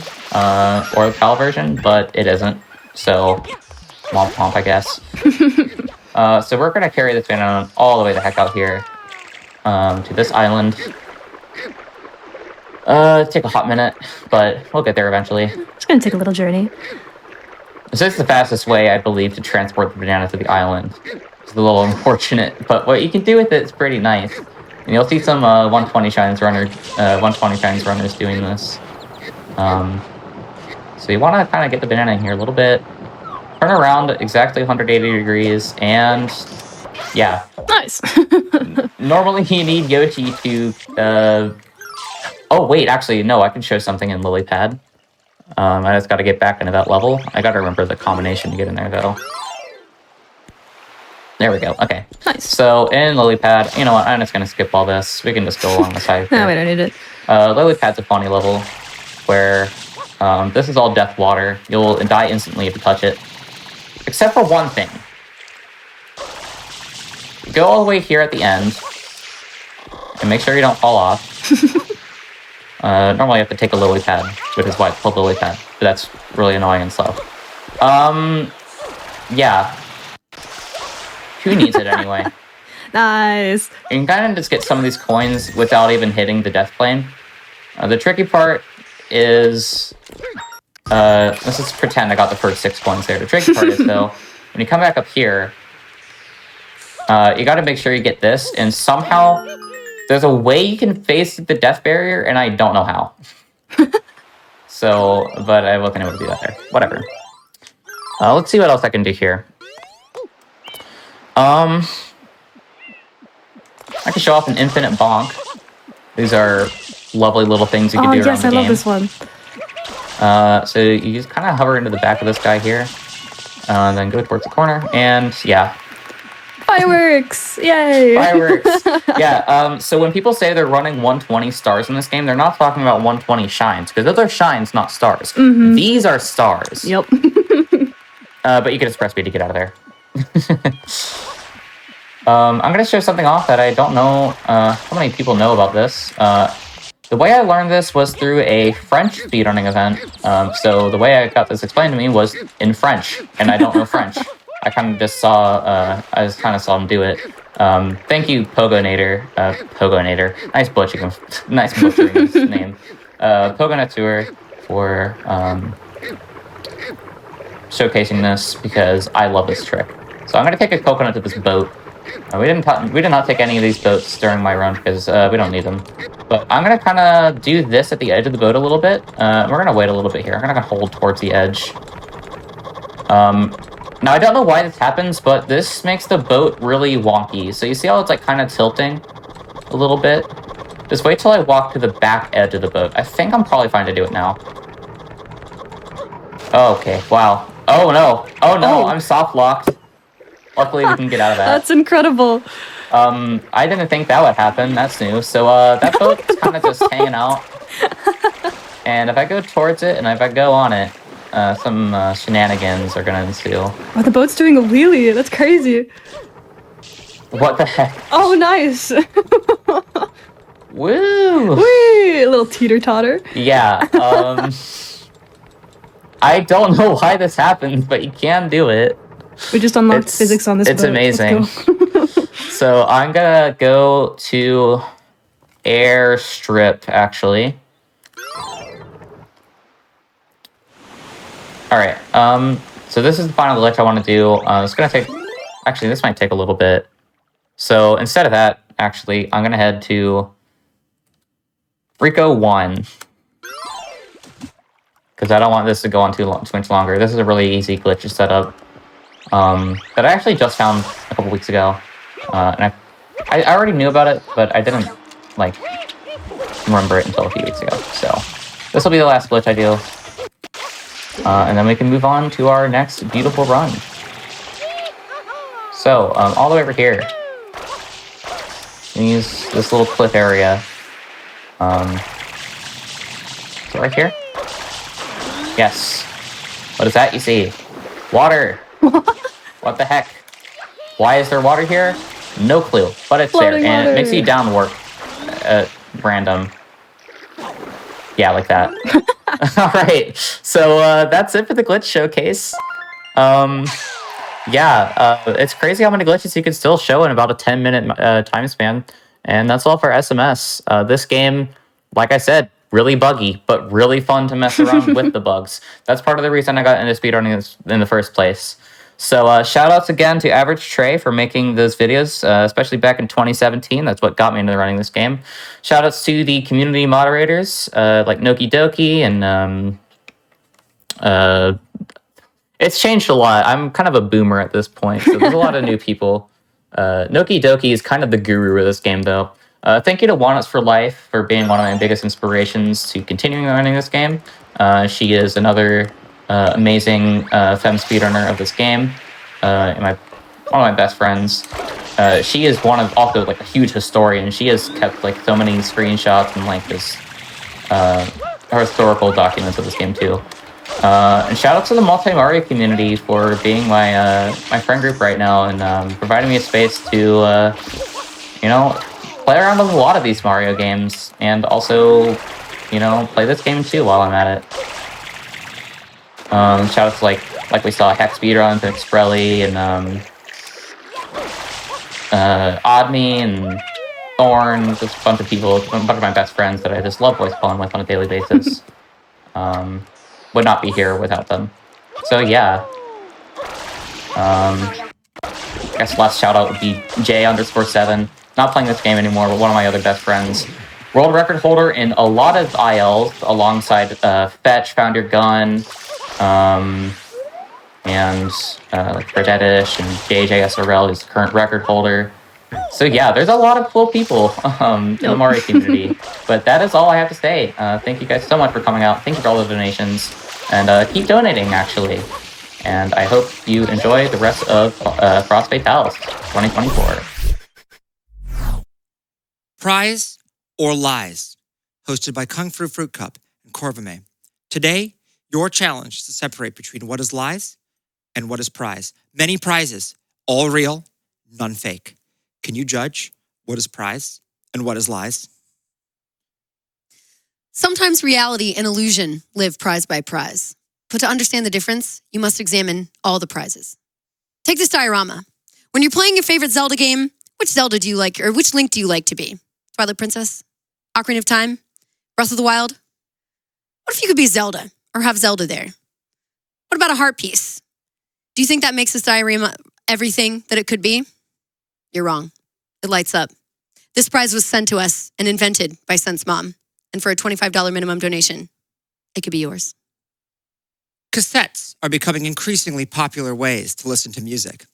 the PAL version, but it isn't. So Womp womp, I guess. So we're gonna carry this banana all the way the heck out here to this island. Take a hot minute, but we'll get there eventually. It's gonna take a little journey. So it's the fastest way, I believe, to transport the banana to the island. It's a little unfortunate, but what you can do with it is pretty nice. And you'll see some 120 shines runners doing this. So you want to kind of get the banana in here a little bit, turn around exactly 180 degrees, and yeah. Nice. Normally you need Yoshi to. Oh wait, actually no, I can show something in Lily Pad. I just got to get back into that level. I got to remember the combination to get in there though. There we go. Okay. Nice. So in Lily Pad, you know what? I'm just gonna skip all this. We can just go along the side. No, we don't need it. Lily Pad's a funny level where this is all death water. You'll die instantly if you touch it, except for one thing. Go all the way here at the end, and make sure you don't fall off. Normally you have to take a Lily Pad, which is why it's called Lily Pad, but that's really annoying and slow. Yeah. Who needs it anyway? Nice. You can kind of just get some of these coins without even hitting the death plane. The tricky part is... let's just pretend I got the first 6 coins there. The tricky part is, though, when you come back up here, you gotta make sure you get this, and somehow there's a way you can face the death barrier, and I don't know how. So, but I wasn't able to do that there. Whatever. Let's see what else I can do here. I can show off an infinite bonk. These are lovely little things you can do around the game. Oh, yes, I love this one. So you just kind of hover into the back of this guy here, and then go towards the corner, and yeah. Fireworks! Yay! Fireworks! Yeah, so when people say they're running 120 stars in this game, they're not talking about 120 shines, because those are shines, not stars. Mm-hmm. These are stars. Yep. But you can just press B to get out of there. I'm going to show something off that I don't know how many people know about this. The way I learned this was through a French speedrunning event. So the way I got this explained to me was in French, and I don't know French. I kind of just saw, saw him do it. Thank you, Pogonator. Pogonator. Nice butchering, nice butchering his name. Pogonator for showcasing this because I love this trick. So I'm gonna take a coconut to this boat. We did not take any of these boats during my run because we don't need them. But I'm gonna kind of do this at the edge of the boat a little bit. We're gonna wait a little bit here. I'm gonna hold towards the edge. Now I don't know why this happens, but this makes the boat really wonky. So you see how it's like kind of tilting a little bit? Just wait till I walk to the back edge of the boat. I think I'm probably fine to do it now. Oh, okay. Wow. Oh no. Oh no. Oh. I'm soft locked. Luckily, we can get out of that. That's incredible. I didn't think that would happen. That's new. So, that boat's kind of just hanging out. And if I go towards it, and if I go on it, some shenanigans are gonna ensue. Oh, the boat's doing a wheelie. That's crazy. What the heck? Oh, nice. Woo! Whee! A little teeter-totter. Yeah, I don't know why this happens, but you can do it. We just unlocked physics on this boat. It's amazing. So I'm gonna go to airstrip, actually. Alright, so this is the final glitch I want to do. It's gonna take... Actually, this might take a little bit. So instead of that, actually, I'm gonna head to Rico 1. Because I don't want this to go on too much longer. This is a really easy glitch to set up. That I actually just found a couple weeks ago. And I already knew about it, but I didn't, like, remember it until a few weeks ago. So, this will be the last glitch I do. And then we can move on to our next beautiful run. So, all the way over here. Use this little cliff area. So right here? Yes. What is that you see? Water! What the heck? Why is there water here? No clue, but it's Floating there, and water. it makes you downwarp random. Yeah, like that. Alright, so that's it for the glitch showcase. yeah, it's crazy how many glitches you can still show in about a 10-minute time span. And that's all for SMS. This game, like I said, really buggy, but really fun to mess around with the bugs. That's part of the reason I got into speedrunning in the first place. So shout outs again to Average Trey for making those videos, especially back in 2017. That's what got me into running this game. Shout outs to the community moderators like Noki Doki and it's changed a lot. I'm kind of a boomer at this point, so there's a lot of new people. Noki Doki is kind of the guru of this game, though. Thank you to Walnuts for Life for being one of my biggest inspirations to continuing learning this game. She is another amazing femme speedrunner of this game, and one of my best friends. She is also like a huge historian. She has kept like so many screenshots and like this historical documents of this game too. And shout out to the Multi-Mario community for being my friend group right now and providing me a space to, play around with a lot of these Mario games and also, play this game too while I'm at it. Shout out to like we saw Hex Speedruns and Xprelli and Oddme and Thorn, just a bunch of people, a bunch of my best friends that I just love voice calling with on a daily basis. Would not be here without them. So yeah. I guess last shout out would be J_7. Not playing this game anymore, but one of my other best friends. World record holder in a lot of ILs alongside Fetch, Found Your Gun, and like Fredetish and JJSRL, who's the current record holder. So yeah, there's a lot of cool people in the Mario community. But that is all I have to say. Thank you guys so much for coming out. Thank you for all the donations. And keep donating, actually. And I hope you enjoy the rest of Frost Fatales 2024. Prize or Lies, hosted by Kung Fu Fruit Cup and Corvame. Today, your challenge is to separate between what is lies and what is prize. Many prizes, all real, none fake. Can you judge what is prize and what is lies? Sometimes reality and illusion live prize by prize. But to understand the difference, you must examine all the prizes. Take this diorama. When you're playing your favorite Zelda game, which Zelda do you like, or which Link do you like to be? Twilight Princess? Ocarina of Time? Breath of the Wild? What if you could be Zelda, or have Zelda there? What about a heart piece? Do you think that makes this diorama everything that it could be? You're wrong. It lights up. This prize was sent to us and invented by Sense Mom. And for a $25 minimum donation, it could be yours. Cassettes are becoming increasingly popular ways to listen to music.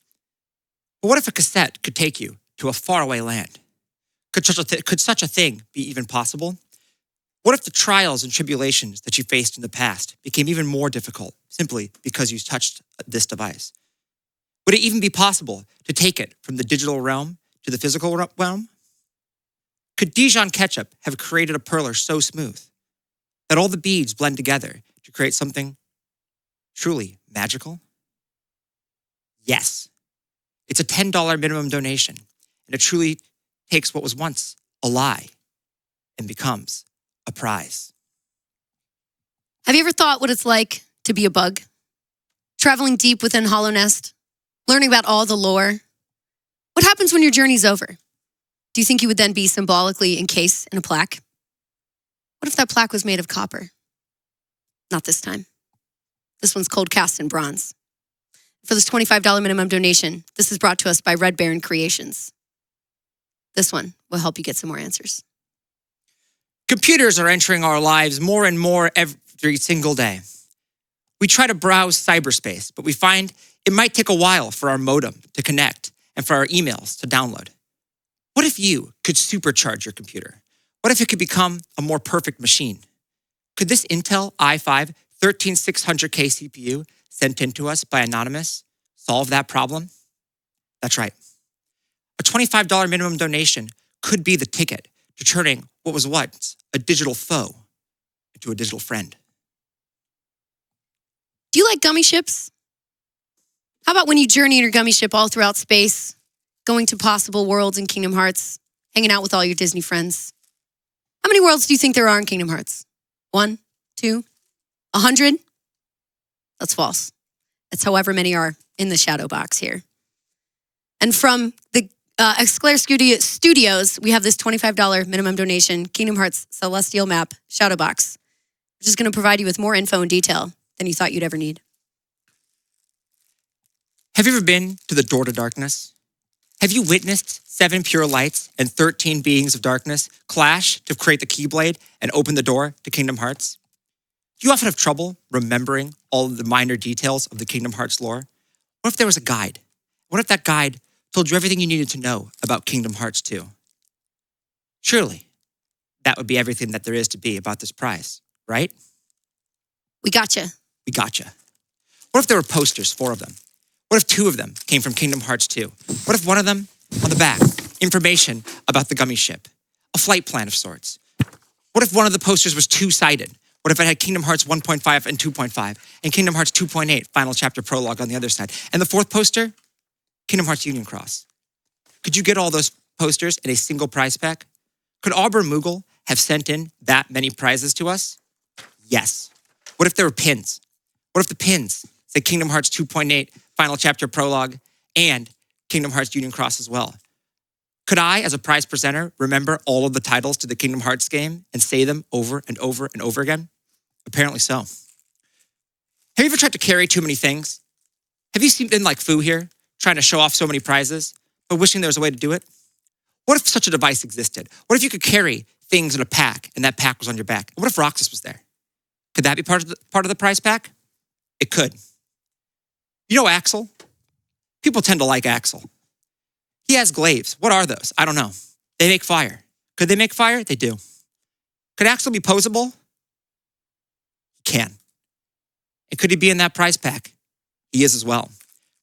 But what if a cassette could take you to a faraway land? Could such a thing be even possible? What if the trials and tribulations that you faced in the past became even more difficult simply because you touched this device? Would it even be possible to take it from the digital realm to the physical realm? Could Dijon ketchup have created a perler so smooth that all the beads blend together to create something truly magical? Yes. It's a $10 minimum donation, and it truly takes what was once a lie and becomes a prize. Have you ever thought what it's like to be a bug? Traveling deep within Hollow Nest? Learning about all the lore? What happens when your journey's over? Do you think you would then be symbolically encased in a plaque? What if that plaque was made of copper? Not this time. This one's cold cast in bronze. For this $25 minimum donation, this is brought to us by Red Baron Creations. This one will help you get some more answers. Computers are entering our lives more and more every single day. We try to browse cyberspace, but we find it might take a while for our modem to connect and for our emails to download. What if you could supercharge your computer? What if it could become a more perfect machine? Could this Intel i5 13600K CPU sent in to us by Anonymous solve that problem? That's right. A $25 minimum donation could be the ticket to turning what was once a digital foe into a digital friend. Do you like gummy ships? How about when you journey in your gummy ship all throughout space, going to possible worlds in Kingdom Hearts, hanging out with all your Disney friends? How many worlds do you think there are in Kingdom Hearts? 1, 2, 100? That's false. It's however many are in the shadow box here. And from the Exclair Studios, we have this $25 minimum donation Kingdom Hearts Celestial Map shadow box, which is going to provide you with more info and detail than you thought you'd ever need. Have you ever been to the door to darkness? Have you witnessed 7 pure lights and 13 beings of darkness clash to create the Keyblade and open the door to Kingdom Hearts? Do you often have trouble remembering all of the minor details of the Kingdom Hearts lore? What if there was a guide? What if that guide told you everything you needed to know about Kingdom Hearts 2? Surely, that would be everything that there is to be about this prize, right? We gotcha. We gotcha. What if there were posters, 4 of them? What if 2 of them came from Kingdom Hearts 2? What if one of them, on the back, information about the gummy ship, a flight plan of sorts? What if one of the posters was 2-sided? What if it had Kingdom Hearts 1.5 and 2.5, and Kingdom Hearts 2.8, final chapter prologue on the other side? And the 4th poster, Kingdom Hearts Union Cross. Could you get all those posters in a single prize pack? Could Auburn Moogle have sent in that many prizes to us? Yes. What if there were pins? What if the pins said Kingdom Hearts 2.8, final chapter prologue, and Kingdom Hearts Union Cross as well? Could I, as a prize presenter, remember all of the titles to the Kingdom Hearts game and say them over and over and over again? Apparently so. Have you ever tried to carry too many things? Have you been like Foo here, trying to show off so many prizes, but wishing there was a way to do it? What if such a device existed? What if you could carry things in a pack and that pack was on your back? And what if Roxas was there? Could that be part of the prize pack? It could. You know Axel? People tend to like Axel. He has glaives. What are those? I don't know. They make fire. Could they make fire? They do. Could Axel be posable? He can. And could he be in that prize pack? He is as well.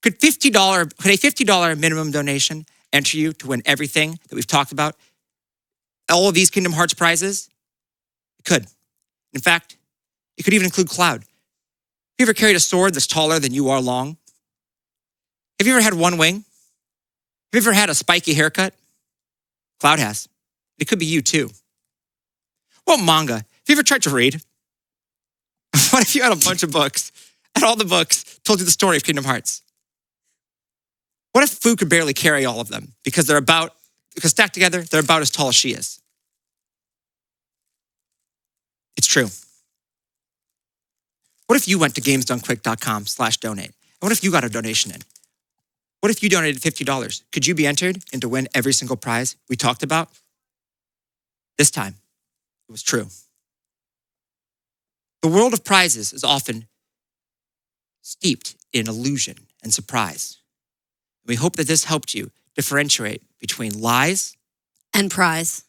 Could a $50 minimum donation enter you to win everything that we've talked about? All of these Kingdom Hearts prizes? It could. In fact, it could even include Cloud. Have you ever carried a sword that's taller than you are long? Have you ever had one wing? Have you ever had a spiky haircut? Cloud has. It could be you too. What manga? Have you ever tried to read? What if you had a bunch of books and all the books told you the story of Kingdom Hearts? What if Fu could barely carry all of them because stacked together, they're about as tall as she is? It's true. What if you went to gamesdonequick.com/donate? And what if you got a donation in? What if you donated $50? Could you be entered in to win every single prize we talked about? This time, it was true. The world of prizes is often steeped in illusion and surprise. We hope that this helped you differentiate between lies and prize.